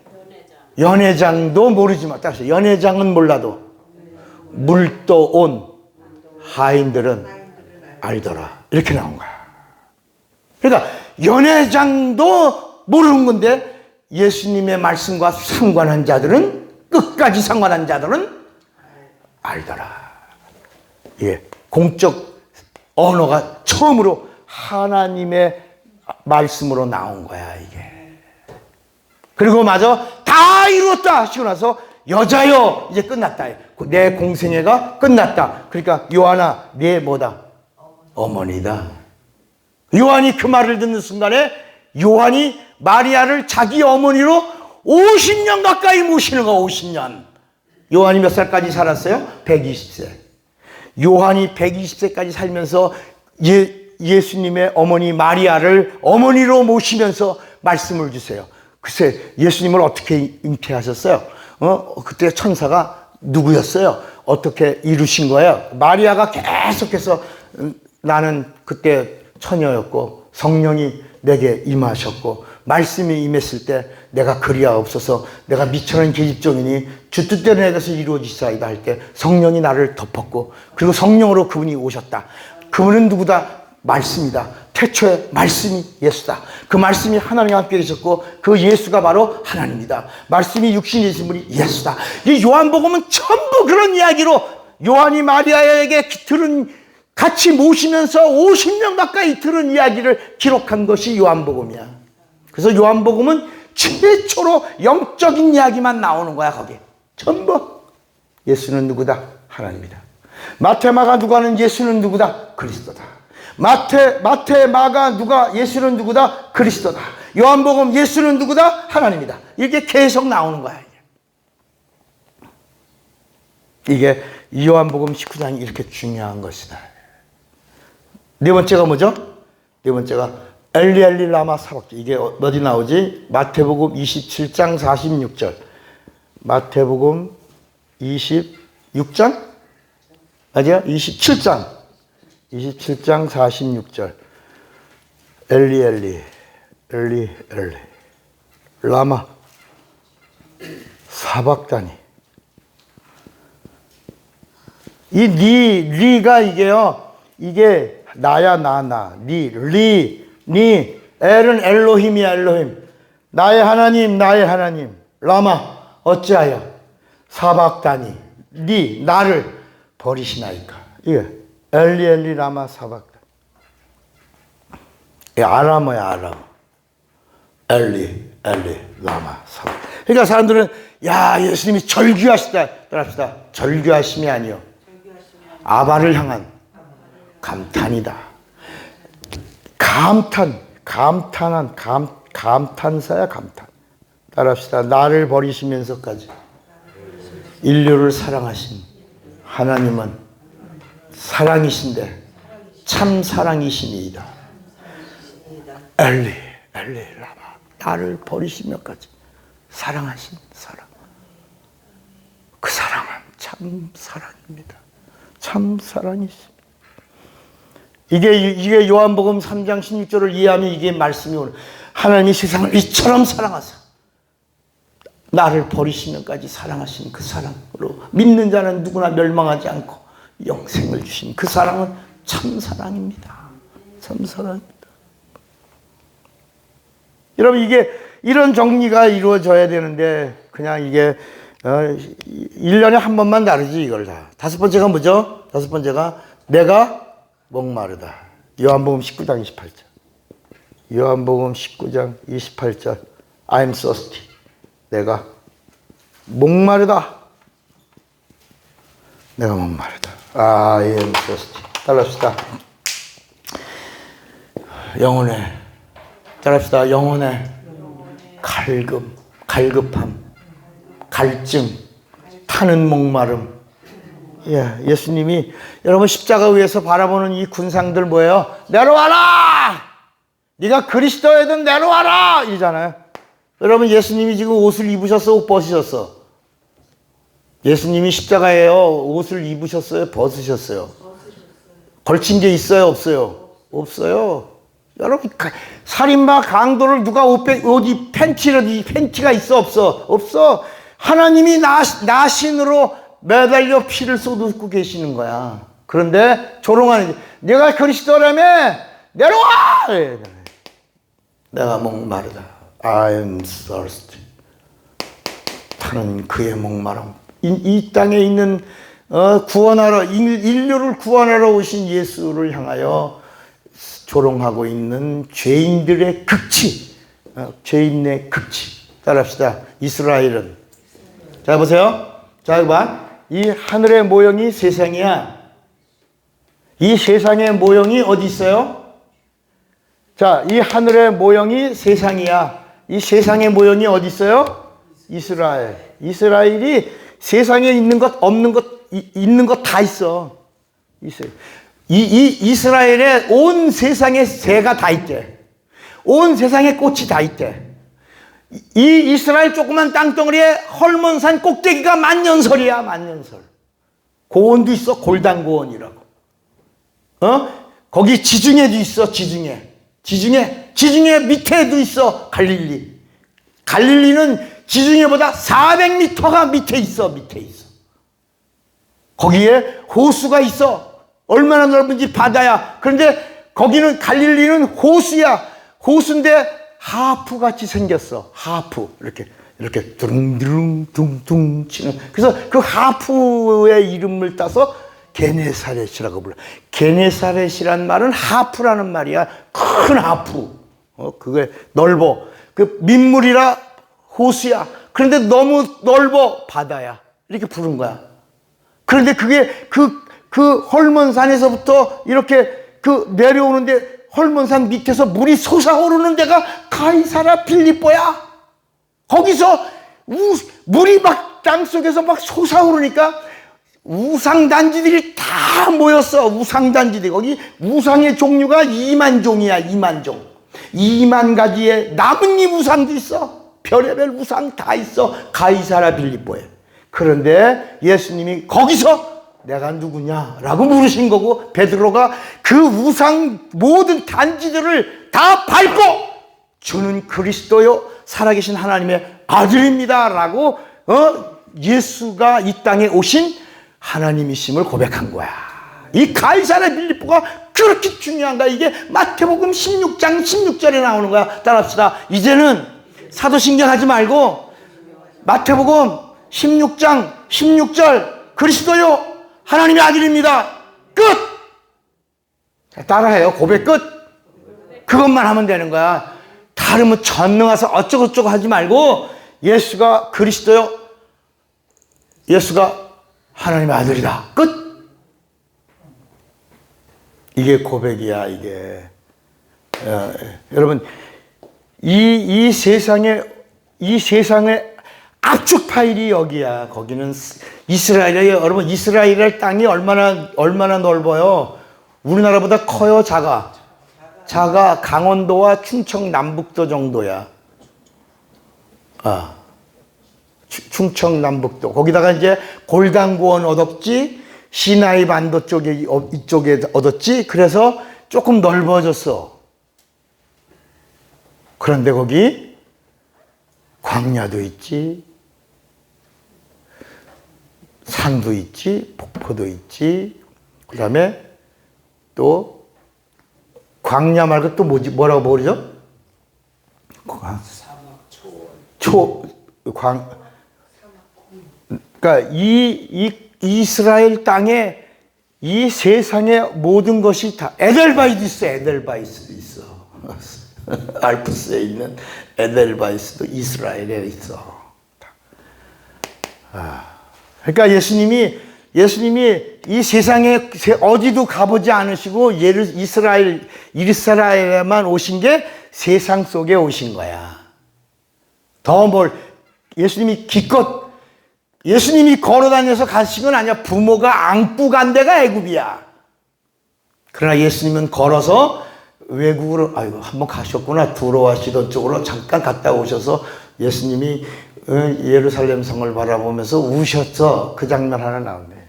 연회장도 모르지만, 따라서 연회장은 몰라도 물도 온 하인들은 알더라. 이렇게 나온 거야. 그러니까 연회장도 모르는 건데 예수님의 말씀과 상관한 자들은, 끝까지 상관한 자들은 알더라. 예, 공적 언어가 처음으로 하나님의 말씀으로 나온 거야, 이게. 그리고 마저 다 이루었다 하시고 나서 여자여 이제 끝났다. 내 공생애가 끝났다. 그러니까 요한아, 네 뭐다? 어머니다. 요한이 그 말을 듣는 순간에 요한이 마리아를 자기 어머니로 50년 가까이 모시는 거. 50년. 요한이 몇 살까지 살았어요? 120세. 요한이 120세까지 살면서 예수님의 어머니 마리아를 어머니로 모시면서 말씀을 주세요. 글쎄, 예수님을 어떻게 잉태하셨어요? 그때 천사가 누구였어요? 어떻게 이루신 거예요? 마리아가 계속해서 나는 그때 처녀였고 성령이 내게 임하셨고 말씀이 임했을 때 내가 그리하옵소서, 내가 미천한 계집종이니 주 뜻대로 내게서 이루어지사이다 할 때 성령이 나를 덮었고, 그리고 성령으로 그분이 오셨다. 그분은 누구다? 말씀이다. 태초에 말씀이 예수다. 그 말씀이 하나님과 함께 계셨고 그 예수가 바로 하나님이다. 말씀이 육신이 되신 분이 예수다. 이 요한복음은 전부 그런 이야기로 요한이 마리아에게 같이 모시면서 50년 가까이 들은 이야기를 기록한 것이 요한복음이야. 그래서 요한복음은 최초로 영적인 이야기만 나오는 거야. 거기 전부 예수는 누구다? 하나님이다. 마태, 마가, 누가는 예수는 누구다? 그리스도다. 마태, 마가, 누가 예수는 누구다? 그리스도다. 요한복음 예수는 누구다? 하나님이다. 이게 계속 나오는 거야. 이게 요한복음 19장이 이렇게 중요한 것이다. 네 번째가 뭐죠? 네 번째가 엘리 엘리 라마 사박기. 이게 어디 나오지? 마태복음 27장 46절. 마태복음 26장? 맞아요? 27장 46절. 엘리 엘리 엘리 엘리 라마 사박다니. 이 리가 이게요, 이게 나야 나 리 엘은 엘로힘이야. 엘로힘, 나의 하나님, 나의 하나님. 라마 어찌하여 사박다니, 나를 버리시나이까. 이게 엘리 엘리 라마 사박다니. 이 아람어야, 아람어. 엘리 엘리 라마 사박. 그러니까 사람들은 야, 예수님이 절규하시다. 따라합시다. 절규하심이 아니요, 아바를 향한 감탄이다. 감탄사야, 감탄. 따라합시다. 나를 버리시면서까지 인류를 사랑하신 하나님은 사랑이신데 참 사랑이시니이다. 엘리 라마, 나를 버리시면까지 사랑하신 사랑. 그 사랑은 참 사랑입니다. 참 사랑이십니다. 이게 요한복음 3장 16절을 이해하면 이게 말씀이 오는, 하나님이 세상을 이처럼 사랑하사 나를 버리시면까지 사랑하신 그 사랑으로 믿는 자는 누구나 멸망하지 않고 영생을 주신 그 사랑은 참 사랑입니다. 참 사랑입니다. 여러분, 이게 이런 정리가 이루어져야 되는데 그냥 이게 1년에 한 번만 다르지 이걸 다. 다섯 번째가 뭐죠? 다섯 번째가 내가 목마르다. 요한복음 19장 28절. 요한복음 19장 28절. I'm thirsty. 내가 목마르다. 내가 목마르다. I am thirsty. 따라합시다. 영혼의, 따라합시다. 영혼의 갈급함, 갈증, 타는 목마름. 예, 예수님이 여러분 십자가 위에서 바라보는 이 군상들 뭐예요? 내려와라! 네가 그리스도이든 내려와라! 이러잖아요. 여러분, 예수님이 지금 옷을 입으셨어, 옷 벗으셨어? 예수님이 십자가에요. 옷을 입으셨어요? 벗으셨어요? 걸친 게 있어요? 없어요? 없어요. 여러분, 살인마 강도를 누가 어디 팬티가 있어? 없어? 없어. 하나님이 나신으로 매달려 피를 쏟고 계시는 거야. 그런데 조롱하는, 내가 그리스도라며 내려와! 내가 목마르다. I am thirsty. 하나님 그의 목마름. 이 땅에 있는 구원하러, 인류를 구원하러 오신 예수를 향하여 조롱하고 있는 죄인들의 극치, 죄인의 극치. 따라합시다. 이스라엘은. 자, 보세요. 자, 봐. 이 하늘의 모형이 세상이야. 이 세상의 모형이 어디 있어요? 자, 이 하늘의 모형이 세상이야. 이 세상의 모형이 어디 있어요? 이스라엘. 이스라엘이 세상에 있는 것, 없는 것, 있는 것 다 있어. 이스라엘에 온 세상의 새가 다 있대. 온 세상의 꽃이 다 있대. 이 이스라엘 조그만 땅덩어리에 헐몬산 꼭대기가 만년설이야, 만년설. 고원도 있어, 골단고원이라고. 거기 지중해도 있어, 지중해 밑에도 있어, 갈릴리. 갈릴리는 지중해보다 400m가 밑에 있어. 거기에 호수가 있어. 얼마나 넓은지 바다야. 그런데 거기는, 갈릴리는 호수야. 호수인데 하프같이 생겼어. 하프. 이렇게 둥둥둥둥 치는. 그래서 그 하프의 이름을 따서 게네사렛이라고 불러. 게네사렛이란 말은 하프라는 말이야. 큰 하프. 그게 넓어. 그 민물이라 호수야. 그런데 너무 넓어. 바다야. 이렇게 부른 거야. 그런데 그게 그 헐몬산에서부터 이렇게 내려오는데 헐몬산 밑에서 물이 솟아오르는 데가 가이사랴 필리포야. 거기서 물이 막 땅속에서 막 솟아오르니까 우상단지들이 다 모였어. 우상단지들. 거기 우상의 종류가 2만 종이야. 2만 종. 2만 가지의 나뭇잎 우상도 있어. 별의별 우상 다 있어. 가이사랴 필리포에. 그런데 예수님이 거기서 내가 누구냐라고 물으신 거고, 베드로가 그 우상 모든 단지들을 다 밟고 주는 그리스도요 살아계신 하나님의 아들입니다 라고 예수가 이 땅에 오신 하나님이심을 고백한 거야. 이 가이사랴 필리포가 그렇게 중요한 거야. 이게 마태복음 16장 16절에 나오는 거야. 따라합시다. 이제는 사도신경 하지 말고 마태복음 16장 16절 그리스도요 하나님의 아들입니다. 끝! 따라해요. 고백 끝. 그것만 하면 되는 거야. 다르면 전능하서 어쩌고저쩌고 하지 말고 예수가 그리스도요, 예수가 하나님의 아들이다. 끝! 이게 고백이야. 이게 여러분, 이 세상에 압축 파일이 여기야. 거기는 이스라엘이에요. 여러분, 이스라엘 땅이 얼마나 넓어요? 우리나라보다 커요, 작아? 강원도와 충청 남북도 정도야. 충청 남북도. 거기다가 이제 골단고원 얻었지, 시나이 반도 이쪽에 얻었지. 그래서 조금 넓어졌어. 그런데 거기 광야도 있지, 산도 있지, 폭포도 있지. 그 다음에 또 광야 말고 또 뭐라고 부르죠? 그러니까 이 이스라엘 땅에 이 세상의 모든 것이 다 에델바이스 있어. 알프스에 있는 에델바이스도 이스라엘에 있어. 그러니까 예수님이 이 세상에 어디도 가보지 않으시고 이스라엘에만 오신 게 세상 속에 오신 거야. 예수님이 걸어다녀서 가신 건 아니야. 부모가 안고 간 데가 애굽이야. 그러나 예수님은 걸어서 외국으로, 한번 가셨구나. 두로아시던 쪽으로 잠깐 갔다 오셔서 예수님이 예루살렘 성을 바라보면서 우셨어. 그 장면 하나 나오네요.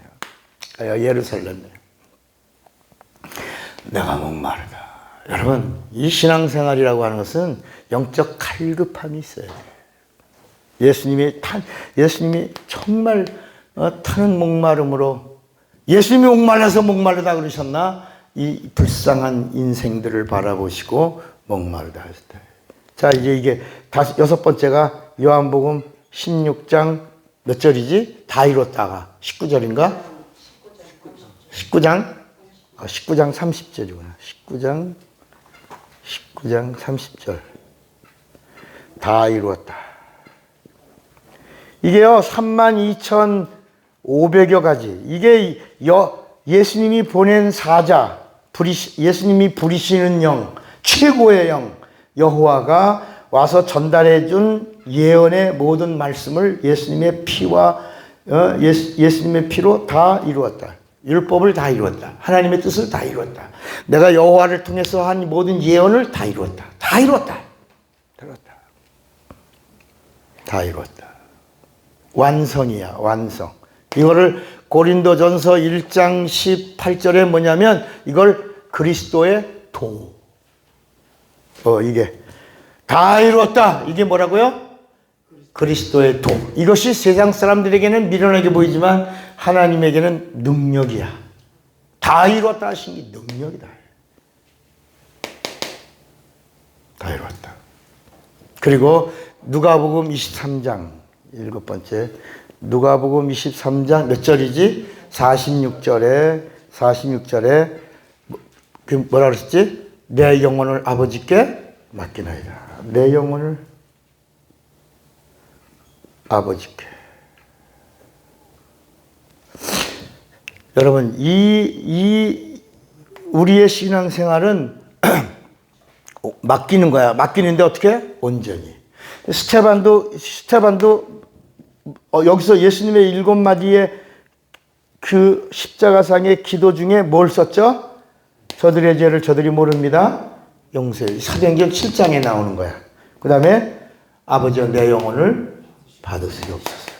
예루살렘에 내가 목마르다. 여러분, 이 신앙생활이라고 하는 것은 영적 갈급함이 있어요. 예수님이 정말 타는 목마름으로, 예수님이 목말라서 목마르다 그러셨나? 이 불쌍한 인생들을 바라보시고 목마르다 하셨다. 자, 이제 이게 여섯 번째가 요한복음 16장 몇 절이지? 다 이뤘다가 19절인가? 19장 30절이구나. 19장 30절. 다 이루었다. 이게요, 32,500여 가지. 이게 예수님이 보낸 사자, 예수님이 부리시는 영, 최고의 영, 여호와가 와서 전달해 준 예언의 모든 말씀을 예수님의 피와 예수님의 피로 다 이루었다. 율법을 다 이루었다. 하나님의 뜻을 다 이루었다. 내가 여호와를 통해서 한 모든 예언을 다 이루었다. 다 이루었다. 다 이루었다. 완성이야, 완성. 이거를 고린도전서 1장 18절에 뭐냐면 이걸 그리스도의 도. 이게 다 이루었다. 이게 뭐라고요? 그리스도의 도. 이것이 세상 사람들에게는 미련하게 보이지만 하나님에게는 능력이야. 다 이루었다 하신 게 능력이다. 다 이루었다. 그리고 누가복음 23장 일곱 번째, 누가복음 23장 몇 절이지? 46절에 뭐라 그랬지? 내 영혼을 아버지께 맡기나이다. 내 영혼을 아버지께. 여러분, 우리의 신앙생활은 맡기는 거야. 맡기는데 어떻게? 온전히. 스테반도 여기서 예수님의 7마디의 그 십자가상의 기도 중에 뭘 썼죠? 저들의 죄를 저들이 모릅니다. 용서해. 사도행전 7장에 나오는 거야. 그 다음에 아버지여 내 영혼을 받으시옵소서.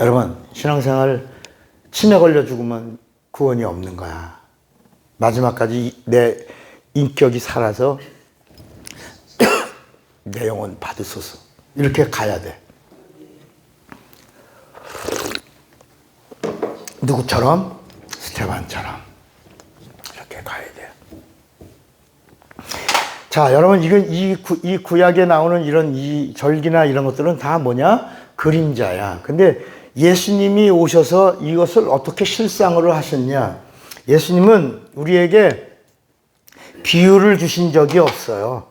여러분, 신앙생활 치매 걸려 죽으면 구원이 없는 거야. 마지막까지 내 인격이 살아서 내 영혼 받으소서. 이렇게 가야 돼. 누구처럼? 스테반처럼. 이렇게 가야 돼. 자, 여러분, 이 구약에 나오는 이런 이 절기나 이런 것들은 다 뭐냐? 그림자야. 근데 예수님이 오셔서 이것을 어떻게 실상으로 하셨냐? 예수님은 우리에게 비유를 주신 적이 없어요.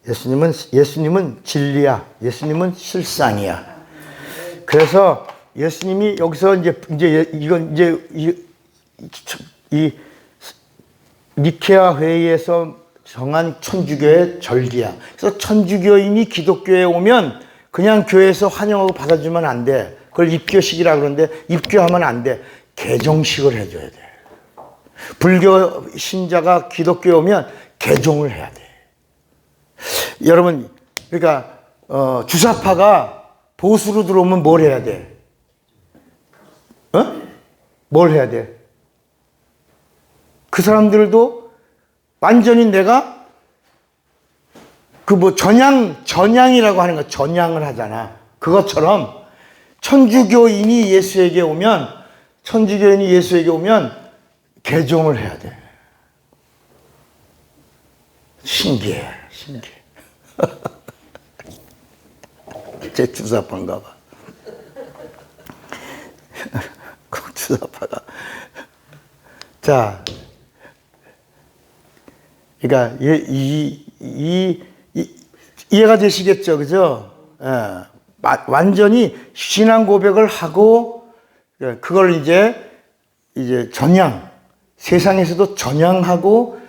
예수님은 진리야. 예수님은 실상이야. 그래서 예수님이 여기서 이 니케아 회의에서 정한 천주교의 절기야. 그래서 천주교인이 기독교에 오면 그냥 교회에서 환영하고 받아주면 안 돼. 그걸 입교식이라 그러는데 입교하면 안 돼. 개종식을 해줘야 돼. 불교 신자가 기독교에 오면 개종을 해야 돼. 여러분, 그러니까 주사파가 보수로 들어오면 뭘 해야 돼? 뭘 해야 돼? 그 사람들도 완전히 내가 전향이라고 하는 거, 전향을 하잖아. 그것처럼 천주교인이 예수에게 오면 개종을 해야 돼. 신기해. 제 주사파인가 봐. 주사파가. 자, 그러니까 이해가 되시겠죠, 그죠? 완전히 신앙 고백을 하고 그걸 이제 세상에서도 전향하고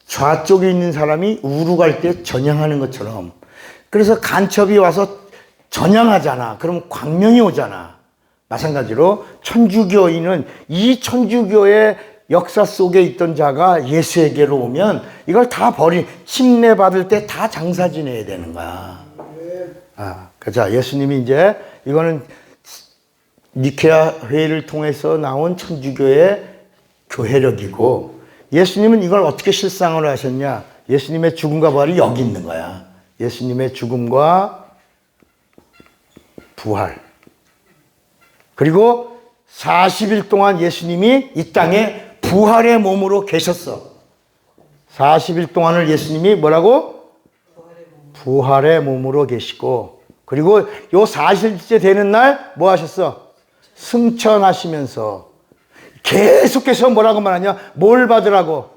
좌쪽에 있는 사람이 우로 갈 때 전향하는 것처럼. 그래서 간첩이 와서 전향하잖아. 그럼 광명이 오잖아. 마찬가지로 천주교인은 이 천주교의 역사 속에 있던 자가 예수에게로 오면 이걸 다 침례 받을 때 다 장사 지내야 되는 거야. 자, 예수님이 이제 이거는 니케아 회의를 통해서 나온 천주교의 교회력이고, 예수님은 이걸 어떻게 실상으로 하셨냐? 예수님의 죽음과 부활이 여기 있는 거야. 예수님의 죽음과 부활. 그리고 40일 동안 예수님이 이 땅에 부활의 몸으로 계셨어. 40일 동안을 예수님이 뭐라고? 부활의 몸으로 계시고, 그리고 요 40일째 되는 날 뭐 하셨어? 승천하시면서 계속해서 뭐라고 말하냐? 뭘 받으라고?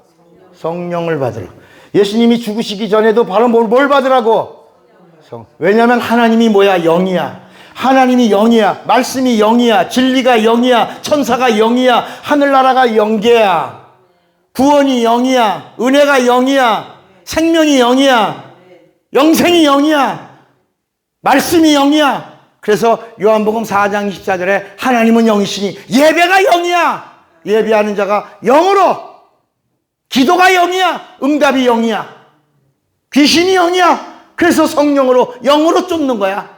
성령을 받으라. 예수님이 죽으시기 전에도 바로 뭘 받으라고? 왜냐하면 하나님이 뭐야? 영이야. 하나님이 영이야. 말씀이 영이야. 진리가 영이야. 천사가 영이야. 하늘나라가 영계야. 구원이 영이야. 은혜가 영이야. 생명이 영이야. 영생이 영이야. 말씀이 영이야. 그래서 요한복음 4장 24절에 하나님은 영이시니 예배가 영이야. 예배하는 자가 영으로. 기도가 영이야. 응답이 영이야. 귀신이 영이야. 그래서 성령으로 영으로 쫓는 거야.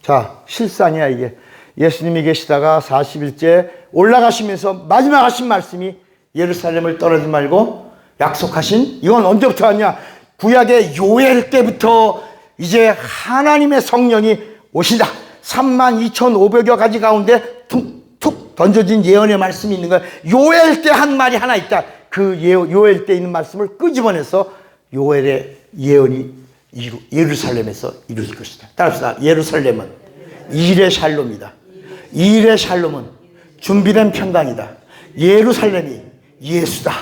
자, 실상이야 이게. 예수님이 계시다가 40일째 올라가시면서 마지막 하신 말씀이 예루살렘을 떠나지 말고 약속하신, 이건 언제부터 왔냐? 구약의 요엘 때부터 이제 하나님의 성령이 오신다. 32,500여 가지 가운데 툭툭 던져진 예언의 말씀이 있는 거야. 요엘 때 한 말이 하나 있다. 그 요엘 때 있는 말씀을 끄집어내서 요엘의 예언이 예루살렘에서 이루어질 것이다. 따라합시다. 예루살렘은 일의 샬롬이다. 일의 샬롬은 준비된 평강이다. 예루살렘이 예수다.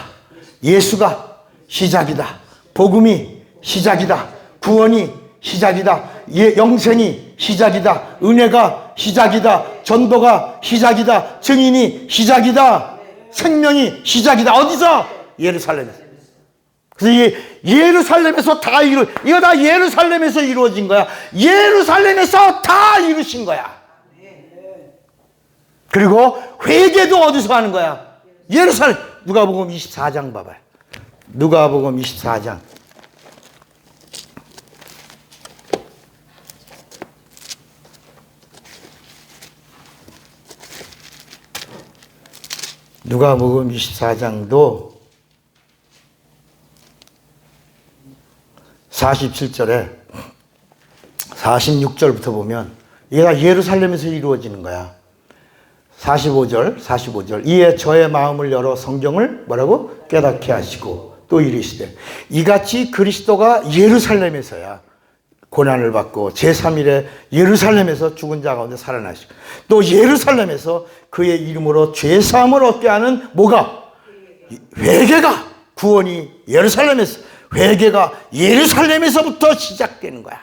예수가 시작이다. 복음이 시작이다. 구원이 시작이다. 영생이 시작이다. 은혜가 시작이다. 전도가 시작이다. 증인이 시작이다. 생명이 시작이다. 어디서? 예루살렘에서. 그래서 이 예루살렘에서 이거 다 예루살렘에서 이루어진 거야. 예루살렘에서 다 이루신 거야. 그리고 회개도 어디서 하는 거야? 예루살렘. 누가복음 24장 봐봐요. 누가복음 24장. 누가복음 24장도 47절에 46절부터 보면 얘가 예루살렘에서 이루어지는 거야. 45절 이에 저의 마음을 열어 성경을 뭐라고? 깨닫게 하시고 또 이르시되 이같이 그리스도가 예루살렘에서야 고난을 받고 제3일에 예루살렘에서 죽은 자 가운데 살아나시고 또 예루살렘에서 그의 이름으로 죄사함을 얻게 하는 뭐가? 회개가, 구원이 예루살렘에서, 회개가 예루살렘에서부터 시작되는 거야.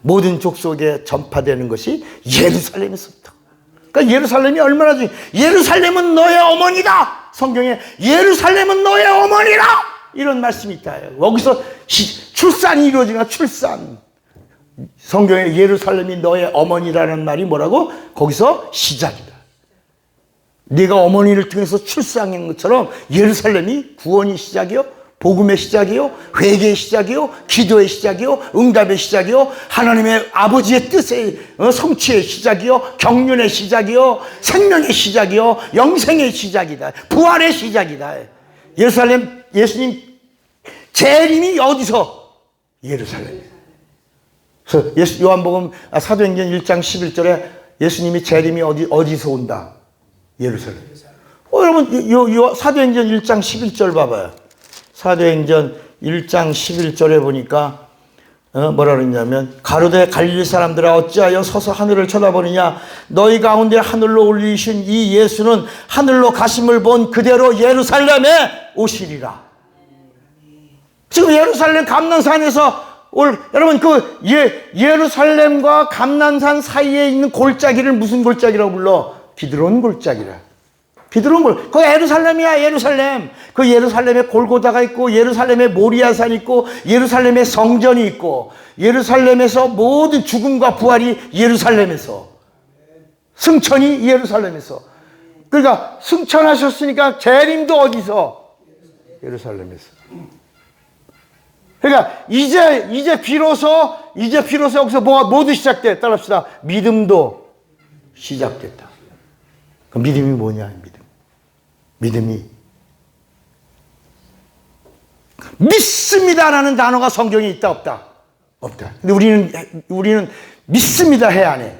모든 족속에 전파되는 것이 예루살렘에서부터. 그러니까 예루살렘이 얼마나 중요해. 예루살렘은 너의 어머니다. 성경에 예루살렘은 너의 어머니라 이런 말씀이 있다. 여기서 출산이 이루어지는 거야. 출산. 성경에 예루살렘이 너의 어머니라는 말이 뭐라고? 거기서 시작이다. 네가 어머니를 통해서 출산한 것처럼 예루살렘이 구원의 시작이요, 복음의 시작이요, 회개의 시작이요, 기도의 시작이요, 응답의 시작이요, 하나님의 아버지의 뜻의 성취의 시작이요, 경륜의 시작이요, 생명의 시작이요, 영생의 시작이다. 부활의 시작이다. 예루살렘, 예수님 재림이 어디서? 예루살렘. 그래서 요한복음 사도행전 1장 11절에 예수님이 재림이 어디서 온다? 예루살렘. 여러분 사도행전 1장 11절 봐봐요. 사도행전 1장 11절에 보니까 뭐라 그러냐면 가로되 갈릴리 사람들아 어찌하여 서서 하늘을 쳐다보느냐 너희 가운데 하늘로 올리신 이 예수는 하늘로 가심을 본 그대로 예루살렘에 오시리라. 지금 예루살렘 감난산에서 여러분 그 예루살렘과 감난산 사이에 있는 골짜기를 무슨 골짜기라고 불러? 비드론 골짜기라. 비드론 골. 거기 예루살렘이야. 예루살렘. 그 예루살렘에 골고다가 있고 예루살렘에 모리아산 있고 예루살렘에 성전이 있고 예루살렘에서 모든 죽음과 부활이 예루살렘에서, 승천이 예루살렘에서. 그러니까 승천하셨으니까 재림도 어디서? 예루살렘에서. 그러니까 이제 비로소 이제 비로소 여기서 모두 시작돼. 따라합시다. 믿음도 시작됐다. 그 믿음이 뭐냐? 믿음이 믿습니다라는 단어가 성경에 있다 없다? 없다. 근데 우리는 믿습니다 해 안 해?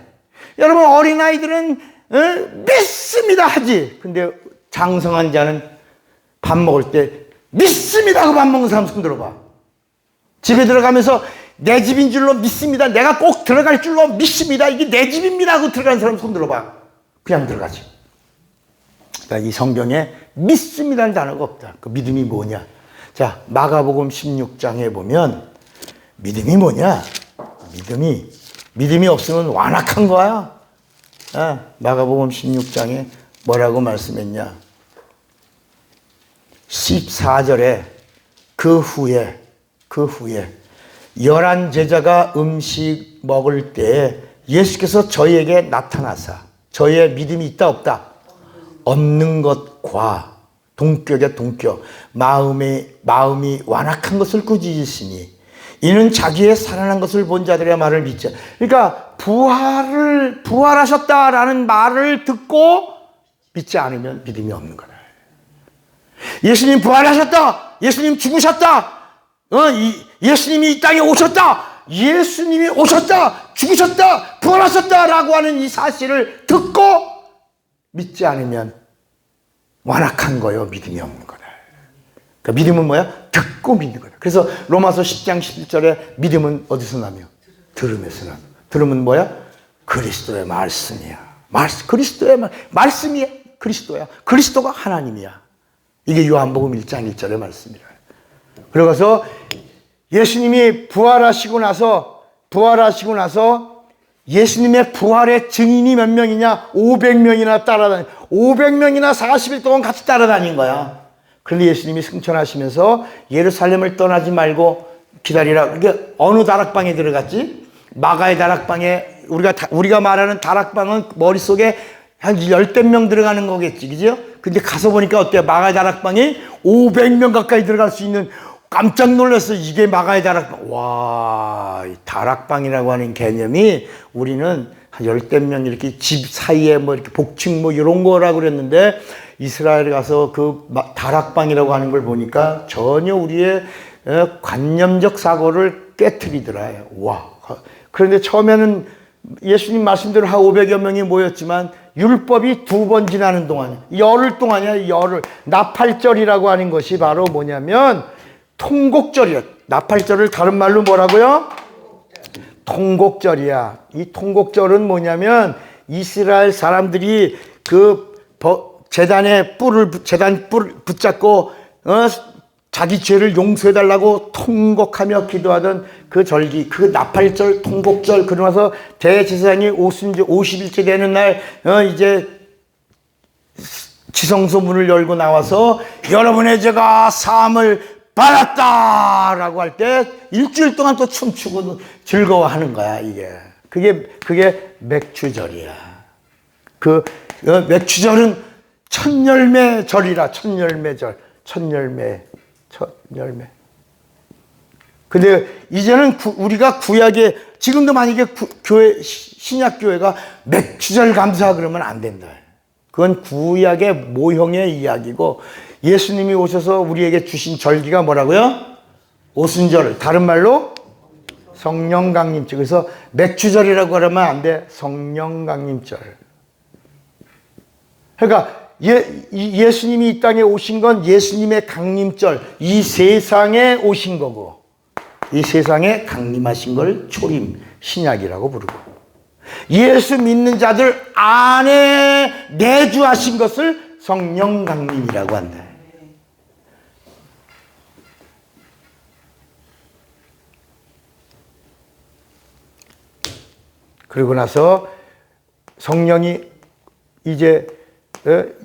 여러분 어린아이들은 믿습니다 하지. 근데 장성한 자는 밥 먹을 때 믿습니다 하고 밥 먹는 사람 손 들어봐. 집에 들어가면서 내 집인 줄로 믿습니다. 내가 꼭 들어갈 줄로 믿습니다. 이게 내 집입니다 하고 들어가는 사람 손 들어봐. 그냥 들어가지. 그러니까 이 성경에 믿습니다는 단어가 없다. 그 믿음이 뭐냐? 자, 마가복음 16장에 보면 믿음이 뭐냐? 믿음이 없으면 완악한 거야. 마가복음 16장에 뭐라고 말씀했냐? 14절에 그 후에 11 제자가 음식 먹을 때에 예수께서 저희에게 나타나사 저희의 믿음이 있다 없다? 없는 것과 동격의 동격 마음이 완악한 것을 꾸짖으시니 이는 자기의 살아난 것을 본 자들의 말을 믿자. 그러니까 부활하셨다라는 말을 듣고 믿지 않으면 믿음이 없는 거다. 예수님 부활하셨다. 예수님 죽으셨다. 예수님이 이 땅에 오셨다. 예수님이 오셨다. 죽으셨다. 부활하셨다라고 하는 이 사실을 듣고 믿지 않으면 완악한 거요. 믿음이 없는 거다. 그러니까 믿음은 뭐야? 듣고 믿는 거다. 그래서 로마서 10장 11절에 믿음은 어디서 나며? 들음에서 나며. 들음은 뭐야? 그리스도의 말씀이야. 그리스도의 말씀이 그리스도야. 그리스도가 하나님이야. 이게 요한복음 1장 1절의 말씀이라. 그러고서 예수님이 부활하시고 나서 예수님의 부활의 증인이 몇 명이냐? 500명이나 따라다니. 500명이나 40일 동안 같이 따라다닌 거야. 그런데 예수님이 승천하시면서 예루살렘을 떠나지 말고 기다리라. 그게 어느 다락방에 들어갔지? 마가의 다락방에 우리가 말하는 다락방은 머릿속에 한 10대 명 들어가는 거겠지. 그죠? 근데 가서 보니까 어때요? 마가의 다락방이 500명 가까이 들어갈 수 있는 깜짝 놀랐어. 이게 마가의 다락방. 와, 이 다락방이라고 하는 개념이 우리는 한 10대 명 이렇게 집 사이에 뭐 이렇게 복층 뭐 이런 거라고 그랬는데 이스라엘에 가서 그 다락방이라고 하는 걸 보니까 전혀 우리의 관념적 사고를 깨트리더라. 와. 그런데 처음에는 예수님 말씀대로 한 500여 명이 모였지만 율법이 2번 지나는 동안 열흘 동안이야. 열흘. 나팔절이라고 하는 것이 바로 뭐냐면 통곡절이야. 나팔절을 다른 말로 뭐라고요? 통곡절이야. 이 통곡절은 뭐냐면 이스라엘 사람들이 그 재단 뿔을 붙잡고 자기 죄를 용서해달라고 통곡하며 기도하던 그 절기, 그 나팔절, 통곡절, 그러고 나서 대제사장이 50일째 되는 날 이제 지성소 문을 열고 나와서 여러분의 죄가 사함을 받았다라고 할 때 일주일 동안 또 춤추고 즐거워하는 거야. 그게 맥추절이야. 그 맥추절은 첫열매절이라. 첫열매. 근데 이제는 우리가 구약에 지금도 만약에 신약 교회가 맥추절 감사 그러면 안 된다. 그건 구약의 모형의 이야기고 예수님이 오셔서 우리에게 주신 절기가 뭐라고요? 오순절. 다른 말로 성령강림절. 그래서 맥추절이라고 하면 안 돼. 성령강림절. 그러니까 예수님이 이 땅에 오신 건 예수님의 강림절, 이 세상에 오신 거고 이 세상에 강림하신 걸 초림, 신약이라고 부르고 예수 믿는 자들 안에 내주하신 것을 성령 강림이라고 한다. 그리고 나서 성령이 이제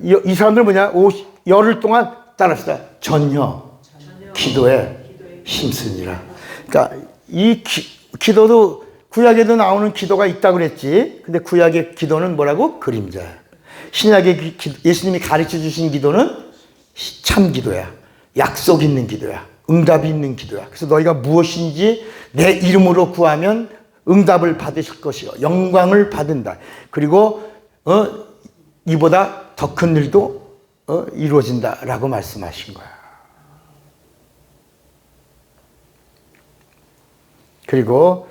이 사람들 뭐냐? 열흘 동안 따라합시다. 전혀 기도에 힘쓰니라. 그러니까 이 기도도 구약에도 나오는 기도가 있다고 그랬지. 근데 구약의 기도는 뭐라고? 그림자야. 신약의 예수님이 가르쳐 주신 기도는 참 기도야. 약속 있는 기도야. 응답이 있는 기도야. 그래서 너희가 무엇인지 내 이름으로 구하면 응답을 받으실 것이요 영광을 받은다. 그리고 이보다 더 큰 일도 이루어진다라고 말씀하신 거야. 그리고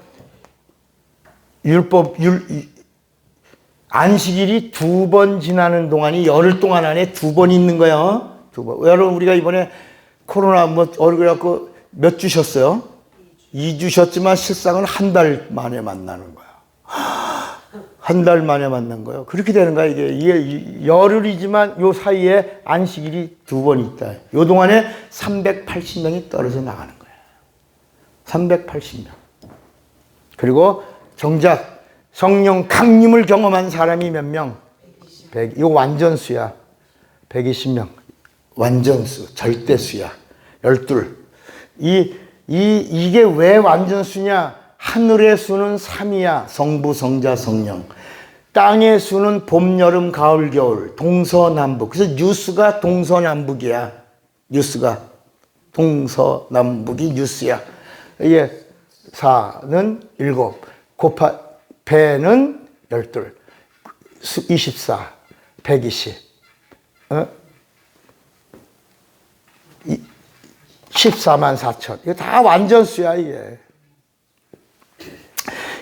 안식일이 2번 지나는 동안이 열흘 동안 안에 2번 있는 거야. 2번. 여러분 우리가 이번에 코로나 그래갖고 몇 주셨어요? 2주 셨지만 실상은 한 달 만에 만나는 거야. 한 달 만에 만난 거예요. 그렇게 되는 거야. 이게 열흘이지만 요 사이에 안식일이 2번 있다. 요 동안에 380명이 떨어져 나가는 거야. 380명. 그리고 정작 성령 강림을 경험한 사람이 몇 명? 100. 이거 완전수야. 120명. 완전수, 절대수야. 12. 이게 왜 완전수냐? 하늘의 수는 3이야. 성부, 성자, 성령. 땅의 수는 봄, 여름, 가을, 겨울. 동서남북. 그래서 뉴스가 동서남북이야. 뉴스가. 동서남북이 뉴스야. 이게 4는 7. 배는 12. 24. 120. 14만 4천. 이거 다 완전수야, 이게.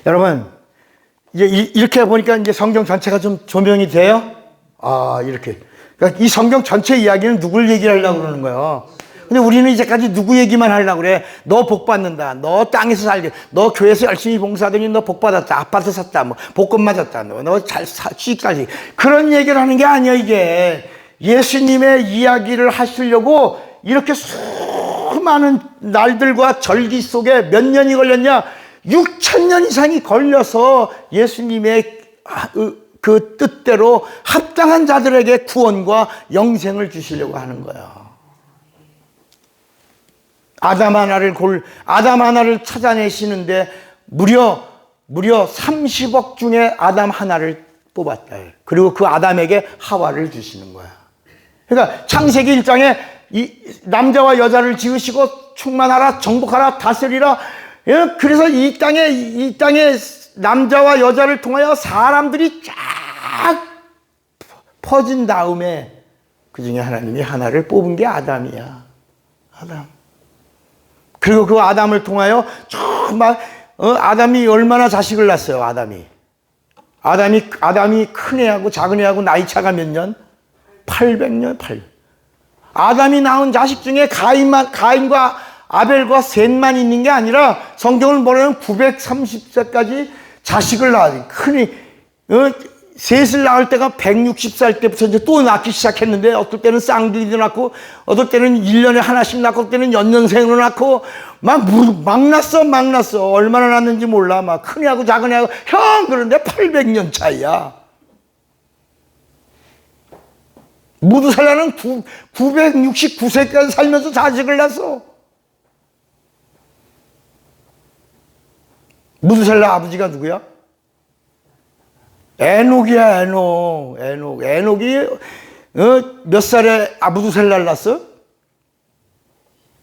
여러분, 이제 이렇게 보니까 이제 성경 전체가 좀 조명이 돼요? 이렇게. 그러니까 이 성경 전체 이야기는 누굴 얘기하려고 그러는 거예요? 근데 우리는 이제까지 누구 얘기만 하려고 그래. 너 복 받는다. 너 땅에서 살게. 너 교회에서 열심히 봉사하더니 너 복 받았다. 아파트 샀다. 뭐 복권 맞았다. 너 잘 취직까지. 그런 얘기를 하는 게 아니야, 이게. 예수님의 이야기를 하시려고 이렇게 수많은 날들과 절기 속에 몇 년이 걸렸냐? 6,000년 이상이 걸려서 예수님의 그 뜻대로 합당한 자들에게 구원과 영생을 주시려고 하는 거야. 아담 하나를 찾아내시는데 무려 30억 중에 아담 하나를 뽑았다. 그리고 그 아담에게 하와를 주시는 거야. 그러니까 창세기 1장에 이 남자와 여자를 지으시고 충만하라, 정복하라, 다스리라. 그래서 이 땅에 남자와 여자를 통하여 사람들이 쫙 퍼진 다음에 그 중에 하나님이 하나를 뽑은 게 아담이야. 아담. 그리고 그 아담을 통하여 아담이 얼마나 자식을 낳았어요, 아담이 큰 애하고 작은 애하고 나이 차가 몇 년? 800년, 아담이 낳은 자식 중에 가인과 아벨과 셋만 있는 게 아니라 성경을 보면 930세까지 자식을 낳아요. 셋을 낳을 때가 160살 때부터 이제 또 낳기 시작했는데 어떨 때는 쌍둥이도 낳고 어떨 때는 1년에 하나씩 낳고 어떨 때는 연년생으로 낳고 막 낳았어. 얼마나 낳았는지 몰라. 막 큰애하고 작은애하고 형 그런데 800년 차이야. 무두살라는 969세까지 살면서 자식을 낳았어. 무두살라 아버지가 누구야? 에녹이야, 에녹이 몇 살에 무두살라를 낳았어?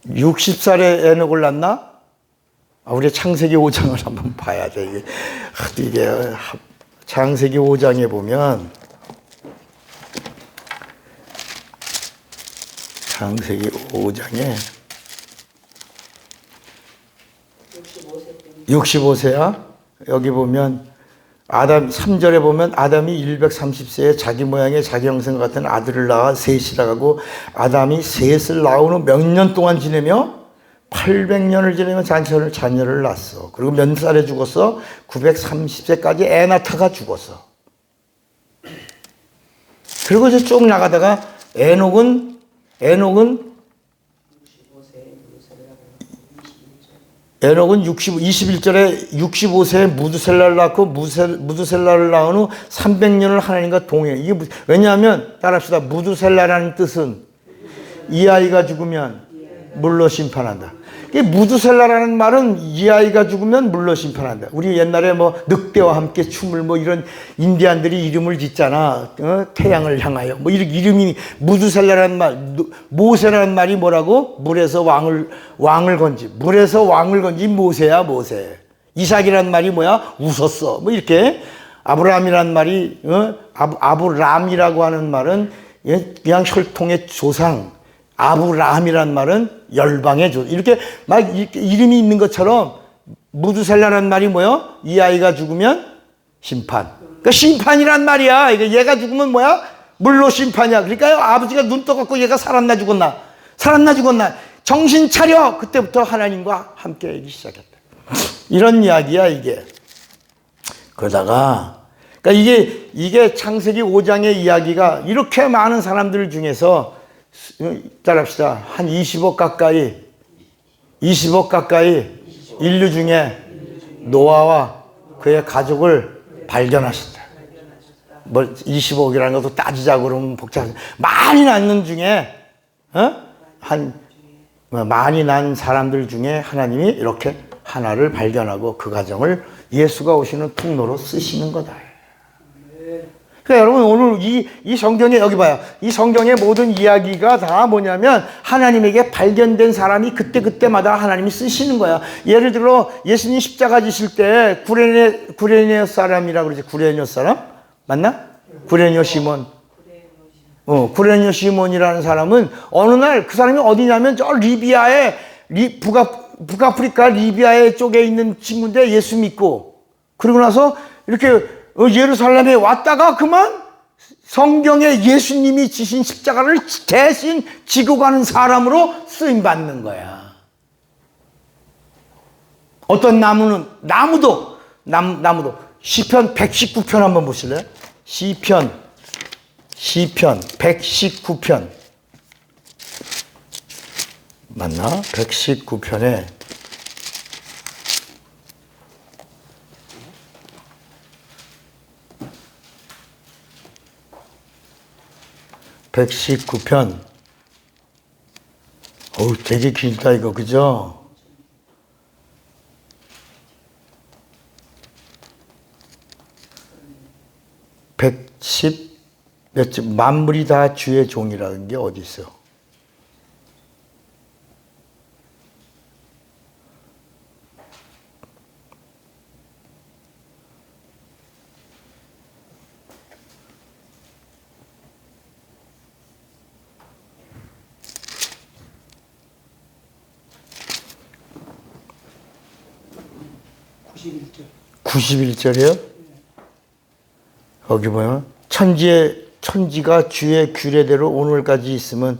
60살에 에녹을 낳나? 우리 창세기 5장을 한번 봐야 돼. 이게 창세기 5장에 보면 창세기 5장에 65세야? 여기 보면 아담 3절에 보면 아담이 130세에 자기 모양의 자기 형상 같은 아들을 낳아 셋이라 하고 아담이 셋을 낳은 후 몇 년 동안 지내며 800년을 지내며 자녀를 낳았어. 그리고 몇 살에 죽었어? 930세까지 애 낳다가 죽었어. 그리고 이제 쭉 나가다가 에녹은 21절에 65세에 무두셀라를 낳고 무두셀라를 낳은 후 300년을 하나님과 동행. 이게 왜냐하면 따라합시다. 무두셀라라는 뜻은 이 아이가 죽으면 물로 심판한다. 무드셀라라는 말은 이 아이가 죽으면 물로 심판한다. 우리 옛날에 뭐 늑대와 함께 춤을 뭐 이런 인디안들이 이름을 짓잖아. 태양을 향하여. 뭐 이렇게 이름이 무드셀라라는 말, 모세라는 말이 뭐라고? 물에서 왕을 건지. 물에서 왕을 건지 모세야, 모세. 이삭이라는 말이 뭐야? 웃었어. 뭐 이렇게. 아브라함이라는 말이, 아브람이라고 하는 말은 그냥 혈통의 조상. 아브라함이란 말은 열방의 조. 이렇게 막 이름이 있는 것처럼 무드셀라라는 말이 뭐요? 이 아이가 죽으면 심판. 그러니까 심판이란 말이야. 얘가 죽으면 뭐야? 물로 심판이야. 그러니까요, 아버지가 눈 떠갖고 얘가 살았나 죽었나? 살았나 죽었나? 정신 차려! 그때부터 하나님과 함께 하기 시작했다. 이런 이야기야, 이게. 그러다가, 그러니까 이게 창세기 5장의 이야기가 이렇게 많은 사람들 중에서 따라합시다. 한 20억 가까이 인류 중에 노아와 그의 가족을 발견하셨다. 뭐 20억이라는 것도 따지자고 그러면 복잡해. 많이 낳는 중에 많이 난 사람들 중에 하나님이 이렇게 하나를 발견하고 그 가정을 예수가 오시는 통로로 쓰시는 거다. 그러니까 여러분 오늘 이 성경에 여기 봐요. 이 성경의 모든 이야기가 다 뭐냐면 하나님에게 발견된 사람이 그때마다 하나님이 쓰시는 거야. 예를 들어 예수님 십자가 지실 때 구레네 사람이라고 그러지. 구레네 사람? 맞나? 구레네 시몬. 구레네 시몬이라는 사람은 어느 날 그 사람이 어디냐면 저 리비아의 북아프리카 리비아의 쪽에 있는 친구인데 예수 믿고 그러고 나서 이렇게 예루살렘에 왔다가 그만 성경에 예수님이 지신 십자가를 대신 지고 가는 사람으로 쓰임받는 거야. 어떤 나무도 시편 119편 한번 보실래요? 시편 119편 맞나? 119편에 119편. 어우, 되게 길다, 이거, 그죠? 몇 집, 만물이 다 주의 종이라는 게 어디 있어? (91절이요) 거기 보면 천지가 주의 규례대로 오늘까지 있으면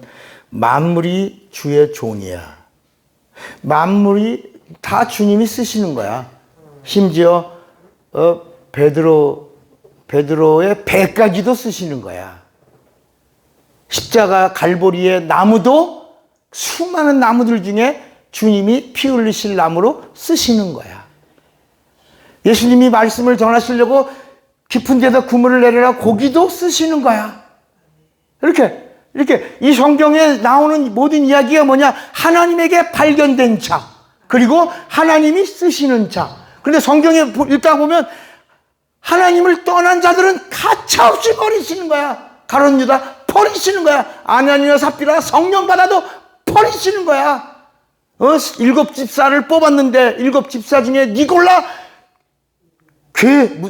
만물이 주의 종이야. 만물이 다 주님이 쓰시는 거야. 심지어 베드로의 배까지도 쓰시는 거야. 십자가 갈보리의 나무도 수많은 나무들 중에 주님이 피 흘리실 나무로 쓰시는 거야. 예수님이 말씀을 전하시려고 깊은 데다 그물을 내려라 고기도 쓰시는 거야. 이렇게 이 성경에 나오는 모든 이야기가 뭐냐? 하나님에게 발견된 자, 그리고 하나님이 쓰시는 자. 그런데 성경에 읽다 보면 하나님을 떠난 자들은 가차없이 버리시는 거야. 가룟 유다 버리시는 거야. 아나니아 삽비라 성령 받아도 버리시는 거야. 7집사를 뽑았는데 7집사 중에 니골라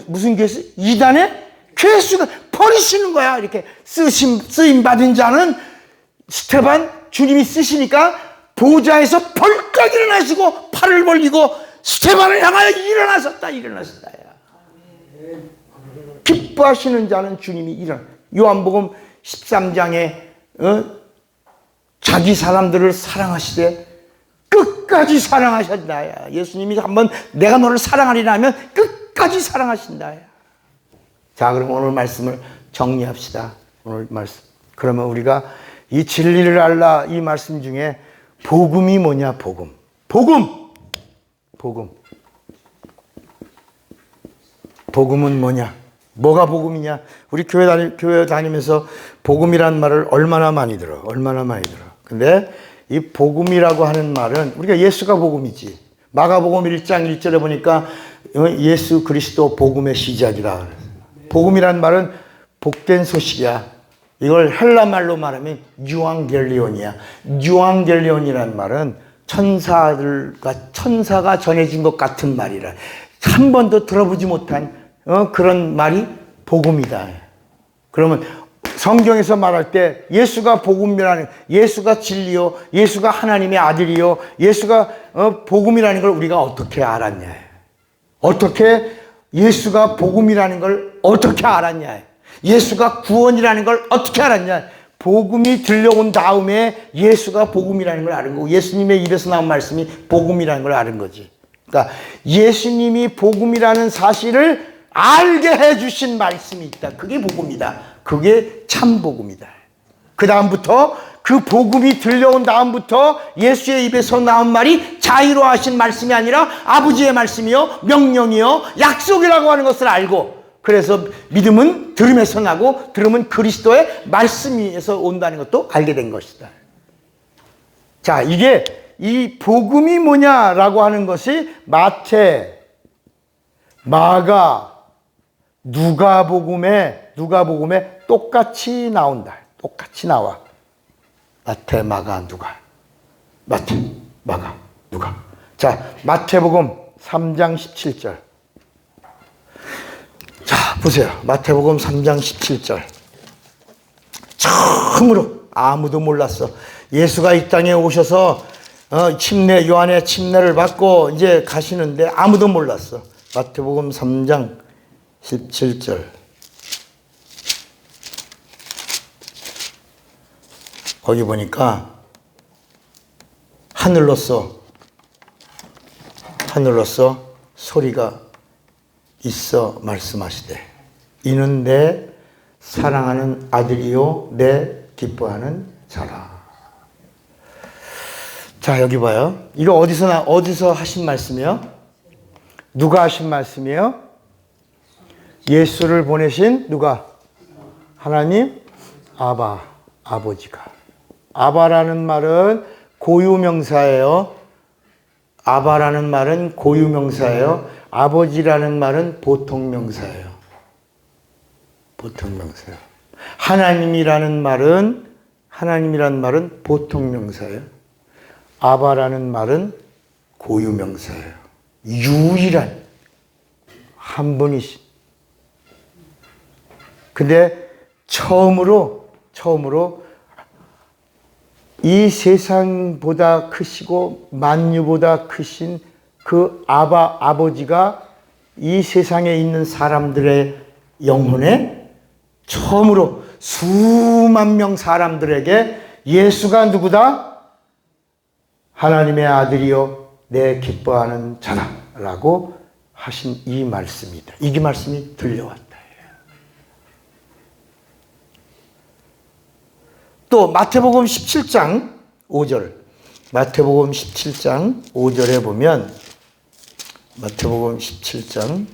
무슨 괴수? 이단의 괴수가 버리시는 거야. 이렇게 쓰임 받은 자는 스테반 주님이 쓰시니까 보좌에서 벌떡 일어나시고 팔을 벌리고 스테반을 향하여 일어나셨다. 기뻐하시는 자는 주님이 일어나. 요한복음 13장에 자기 사람들을 사랑하시되 끝까지 사랑하셨다. 예수님이 한번 내가 너를 사랑하리라 하면 끝까지 사랑하신다. 자, 그럼 오늘 말씀을 정리합시다. 오늘 말씀. 그러면 우리가 이 진리를 알라 이 말씀 중에 복음이 뭐냐? 복음. 복음은 뭐냐? 뭐가 복음이냐? 우리 교회 다니면서 복음이란 말을 얼마나 많이 들어. 근데 이 복음이라고 하는 말은 우리가 예수가 복음이지. 마가복음 1장 1절에 보니까 예수 그리스도 복음의 시작이라. 복음이란 말은 복된 소식이야. 이걸 헬라말로 말하면 유앙겔리온이야. 유앙겔리온이란 말은 천사가 전해진 것 같은 말이라. 한 번도 들어보지 못한 그런 말이 복음이다. 그러면 성경에서 말할 때 예수가 복음이라는, 예수가 진리요, 예수가 하나님의 아들이요, 예수가 복음이라는 걸 우리가 어떻게 알았냐. 어떻게 예수가 복음이라는 걸 어떻게 알았냐. 예수가 구원이라는 걸 어떻게 알았냐. 복음이 들려온 다음에 예수가 복음이라는 걸 아는 거고, 예수님의 입에서 나온 말씀이 복음이라는 걸 아는 거지. 그러니까 예수님이 복음이라는 사실을 알게 해주신 말씀이 있다. 그게 복음이다. 그게 참 복음이다. 그 다음부터, 그 복음이 들려온 다음부터 예수의 입에서 나온 말이 자의로 하신 말씀이 아니라 아버지의 말씀이요, 명령이요, 약속이라고 하는 것을 알고, 그래서 믿음은 들음에서 나고 들음은 그리스도의 말씀에서 온다는 것도 알게 된 것이다. 자, 이게 이 복음이 뭐냐라고 하는 것이 마태, 마가, 누가복음에 똑같이 나온다. 똑같이 나와. 마태, 마가, 누가. 마태, 마가, 누가. 자, 마태복음 3장 17절. 자, 보세요. 마태복음 3장 17절. 처음으로 아무도 몰랐어. 예수가 이 땅에 오셔서 요한의 침례를 받고 이제 가시는데 아무도 몰랐어. 마태복음 3장 17절. 거기 보니까 하늘로서 소리가 있어 말씀하시되, 이는 내 사랑하는 아들이요 내 기뻐하는 자라. 자, 여기 봐요. 이거 어디서 하신 말씀이요? 누가 하신 말씀이에요? 예수를 보내신 누가? 하나님 아버지가. 아바라는 말은 고유명사예요. 아바라는 말은 고유명사예요. 아버지라는 말은 보통명사예요. 보통명사예요. 하나님이라는 말은 보통명사예요. 아바라는 말은 고유명사예요. 유일한 한 분이신. 근데 처음으로 이 세상보다 크시고 만유보다 크신 그 아버지가 이 세상에 있는 사람들의 영혼에 처음으로 수만 명 사람들에게 예수가 누구다? 하나님의 아들이요 내 기뻐하는 자다라고 하신 이 말씀이다. 이 말씀이 들려왔다. 또 마태복음 17장 5절. 마태복음 17장 5절에 보면, 마태복음 17장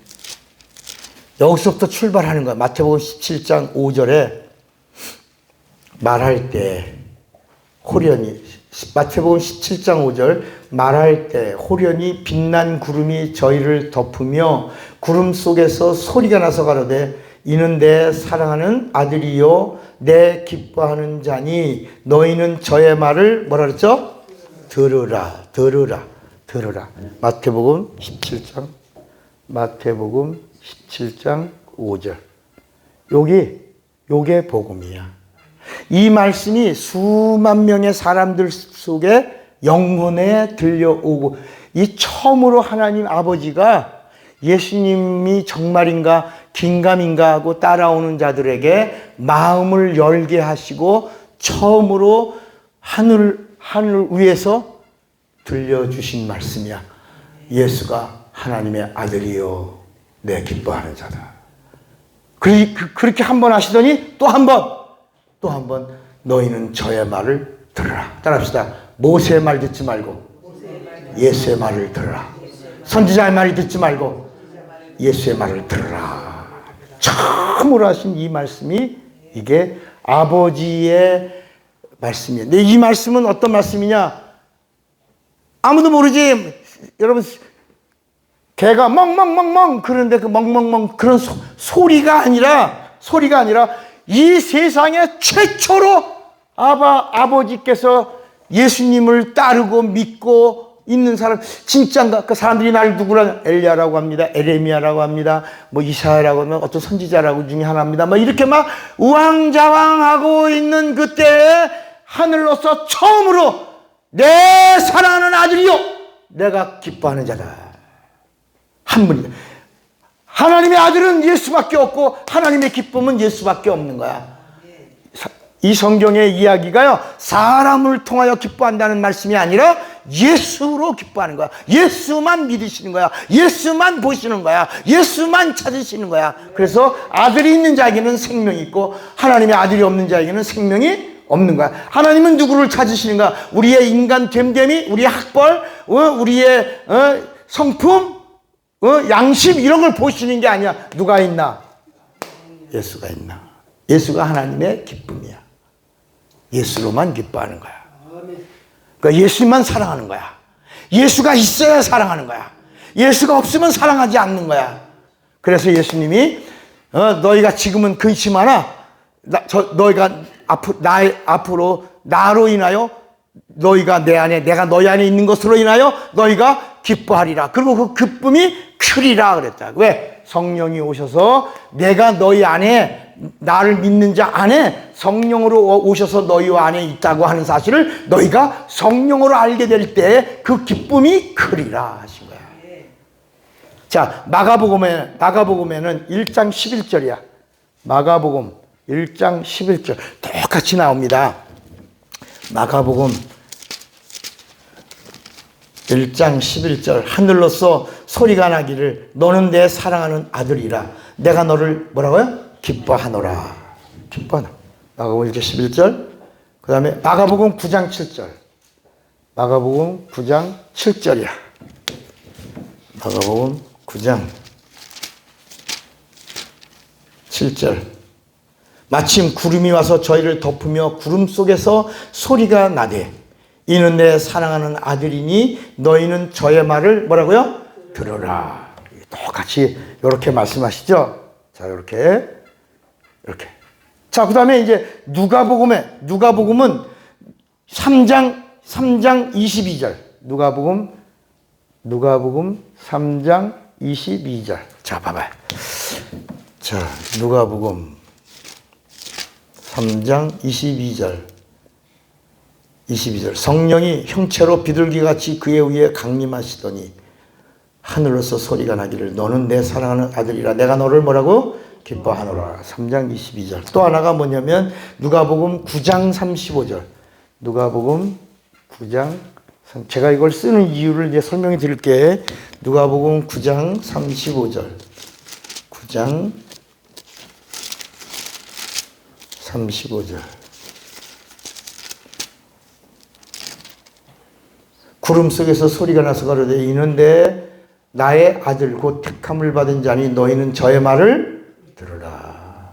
여기서부터 출발하는 거야. 마태복음 17장 5절에 말할 때 호련히, 마태복음 17장 5절 말할 때 호련히 빛난 구름이 저희를 덮으며 구름 속에서 소리가 나서 가로되 이는 내 사랑하는 아들이요 내 기뻐하는 자니 너희는 저의 말을 뭐라 그랬죠? 들으라. 마태복음 17장 5절. 요게 복음이야. 이 말씀이 수만 명의 사람들 속에 영혼에 들려오고, 이 처음으로 하나님 아버지가 예수님이 정말인가 긴가민가 하고 따라오는 자들에게 마음을 열게 하시고 처음으로 하늘 위에서 들려주신 말씀이야. 예수가 하나님의 아들이요 내 기뻐하는 자다. 그렇게 한 번 하시더니 또 한 번 너희는 저의 말을 들으라. 따라합시다. 모세의 말 듣지 말고 예수의 말을 들으라. 선지자의 말을 듣지 말고 예수의 말을 들으라. 처음으로 하신 이 말씀이, 이게 아버지의 말씀이에요. 근데 이 말씀은 어떤 말씀이냐? 아무도 모르지. 여러분, 개가 멍멍멍멍 그러는데 그 멍멍멍 그런 소리가 아니라 이 세상에 최초로 아버지께서 예수님을 따르고 믿고 있는 사람, 진짜인가? 그 사람들이 날 누구라? 엘리야라고 합니다. 에레미야라고 합니다. 뭐 이사야라고 하면 어떤 선지자라고 중에 하나입니다. 뭐 이렇게 막 우왕좌왕하고 있는 그때에 하늘로서 처음으로 내 사랑하는 아들이요, 내가 기뻐하는 자다. 한 분이다. 하나님의 아들은 예수밖에 없고 하나님의 기쁨은 예수밖에 없는 거야. 이 성경의 이야기가요, 사람을 통하여 기뻐한다는 말씀이 아니라 예수로 기뻐하는 거야. 예수만 믿으시는 거야. 예수만 보시는 거야. 예수만 찾으시는 거야. 그래서 아들이 있는 자에게는 생명이 있고 하나님의 아들이 없는 자에게는 생명이 없는 거야. 하나님은 누구를 찾으시는가? 우리의 인간 됨됨이, 우리의 학벌, 우리의 성품, 양심 이런 걸 보시는 게 아니야. 누가 있나? 예수가 있나? 예수가 하나님의 기쁨이야. 예수로만 기뻐하는 거야. 그러니까 예수만 사랑하는 거야. 예수가 있어야 사랑하는 거야. 예수가 없으면 사랑하지 않는 거야. 그래서 예수님이 너희가 지금은 근심하나 너희가 앞으로 나로 인하여 너희가 내 안에, 내가 너희 안에 있는 것으로 인하여 너희가 기뻐하리라. 그리고 그 기쁨이 크리라 그랬다. 왜? 성령이 오셔서 내가 너희 안에, 나를 믿는 자 안에 성령으로 오셔서 너희 안에 있다고 하는 사실을 너희가 성령으로 알게 될 때 그 기쁨이 크리라 하신 거야. 자, 마가복음에는 1장 11절이야. 마가복음 1장 11절 똑같이 나옵니다. 마가복음 1장 11절 하늘로서 소리가 나기를 너는 내 사랑하는 아들이라 내가 너를 뭐라고요? 기뻐하노라. 기뻐하노라. 마가복음 1장 11절. 그 다음에 마가복음 9장 7절. 마가복음 9장 7절이야. 마가복음 9장 7절. 마침 구름이 와서 저희를 덮으며 구름 속에서 소리가 나되 이는 내 사랑하는 아들이니 너희는 저의 말을 뭐라고요? 들으라. 똑같이 이렇게 말씀하시죠. 자, 이렇게. 자, 그 다음에 이제 누가복음은 3장 22절. 누가복음 3장 22절. 자, 봐봐요. 자, 누가복음 3장 22절. 성령이 형체로 비둘기같이 그의 위에 강림하시더니 하늘로서 소리가 나기를 너는 내 사랑하는 아들이라 내가 너를 뭐라고? 기뻐하노라. 3장 22절. 또 하나가 뭐냐면 누가복음 9장 35절. 누가복음 9장, 제가 이걸 쓰는 이유를 이제 설명해 드릴게. 누가복음 9장 35절. 9장 35절. 구름 속에서 소리가 나서 가로되 이는 나의 아들 곧 택함을 받은 자니 너희는 저의 말을 들으라.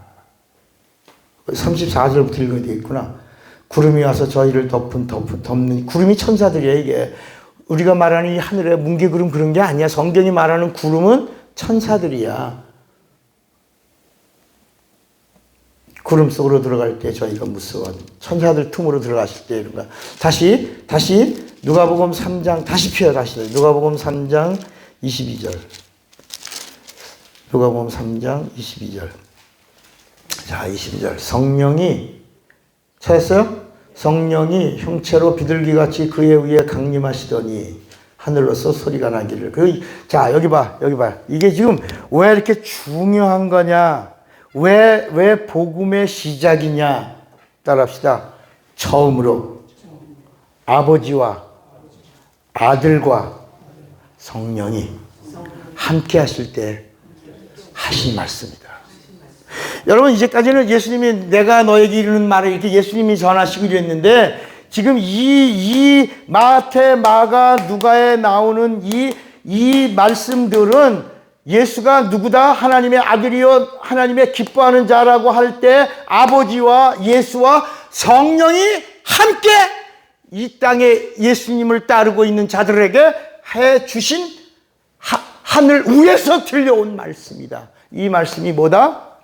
34절부터 읽어야 되겠구나. 구름이 와서 저희를 덮는 구름이 천사들이야. 이게 우리가 말하는 이 하늘의 뭉게구름 그런 게 아니야. 성경이 말하는 구름은 천사들이야. 구름 속으로 들어갈 때 저희가 무서워. 천사들 틈으로 들어가실 때 이런 거. 다시 누가복음 3장 다시 펴요. 누가복음 3장 22절. 누가복음 3장 22절. 자, 22절. 성령이 찾았어요? 성령이 형체로 비둘기같이 그의 위에 강림하시더니 하늘로서 소리가 나기를. 자, 여기 봐. 이게 지금 왜 이렇게 중요한 거냐? 왜 복음의 시작이냐? 따라합시다. 처음으로 아버지와 아들과 성령이 함께 하실 때 하신 말씀이다. 여러분, 이제까지는 예수님이 내가 너에게 이르는 말을 이렇게 예수님이 전하시고 이랬는데 지금 이 마태, 마가, 누가에 나오는 이 말씀들은 예수가 누구다? 하나님의 아들이요 하나님의 기뻐하는 자라고 할 때 아버지와 예수와 성령이 함께 이 땅에 예수님을 따르고 있는 자들에게 해 주신 하늘 위에서 들려온 말씀이다. 이 말씀이 뭐다?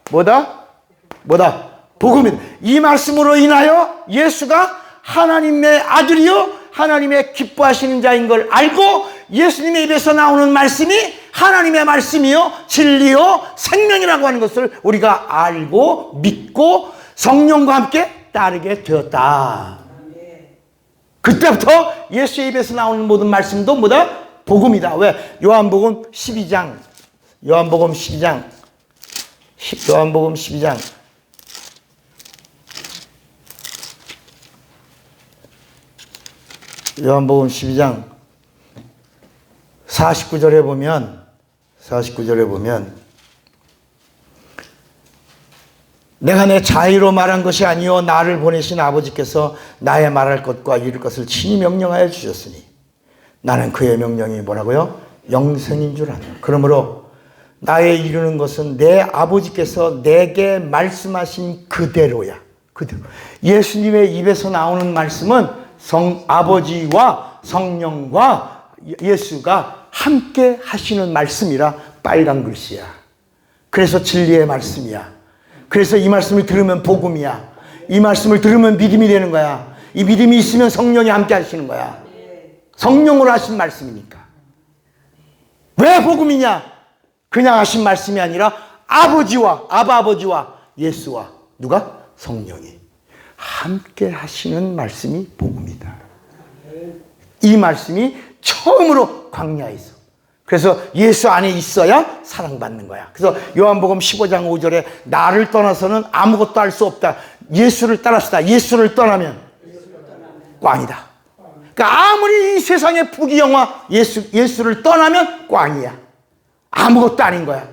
복음이다. 이 말씀으로 인하여 예수가 하나님의 아들이요 하나님의 기뻐하시는 자인 걸 알고 예수님의 입에서 나오는 말씀이 하나님의 말씀이요 진리요 생명이라고 하는 것을 우리가 알고 믿고 성령과 함께 따르게 되었다. 그때부터 예수의 입에서 나오는 모든 말씀도 뭐다? 복음이다. 왜? 요한복음 12장 요한복음 12장 요한복음 12장 49절에 보면 내가 내 자의로 말한 것이 아니요 나를 보내신 아버지께서 나의 말할 것과 이룰 것을 친히 명령하여 주셨으니 나는 그의 명령이 뭐라고요? 영생인 줄 아노라. 그러므로 나의 이루는 것은 내 아버지께서 내게 말씀하신 그대로야. 그대로. 예수님의 입에서 나오는 말씀은 아버지와 성령과 예수가 함께 하시는 말씀이라 빨간 글씨야. 그래서 진리의 말씀이야. 그래서 이 말씀을 들으면 복음이야. 이 말씀을 들으면 믿음이 되는 거야. 이 믿음이 있으면 성령이 함께 하시는 거야. 성령으로 하신 말씀이니까. 왜 복음이냐? 그냥 하신 말씀이 아니라 아버지와 예수와 누가? 성령이 함께 하시는 말씀이 복음이다. 이 말씀이 처음으로 광야에 있어. 그래서 예수 안에 있어야 사랑받는 거야. 그래서 요한복음 15장 5절에 나를 떠나서는 아무것도 할 수 없다. 예수를 따랐다. 예수를 떠나면 꽝이다. 그러니까 아무리 이 세상의 부귀영화 예수를 떠나면 꽝이야. 아무것도 아닌 거야.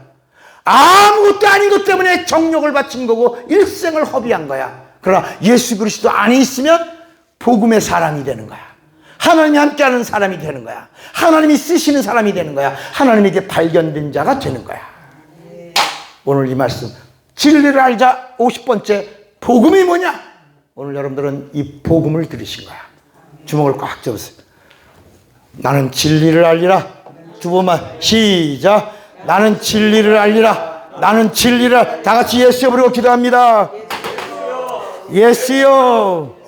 아무것도 아닌 것 때문에 정욕을 바친 거고 일생을 허비한 거야. 그러나 예수 그리스도 안에 있으면 복음의 사람이 되는 거야. 하나님이 함께하는 사람이 되는 거야. 하나님이 쓰시는 사람이 되는 거야. 하나님에게 발견된 자가 되는 거야. 오늘 이 말씀 진리를 알자 50번째 복음이 뭐냐? 오늘 여러분들은 이 복음을 들으신 거야. 주먹을 꽉 잡으세요. 나는 진리를 알리라. 두 번만 시작. 나는 진리를 알리라. 나는 진리를 다 같이 예수여 부르고 기도합니다. 예수여.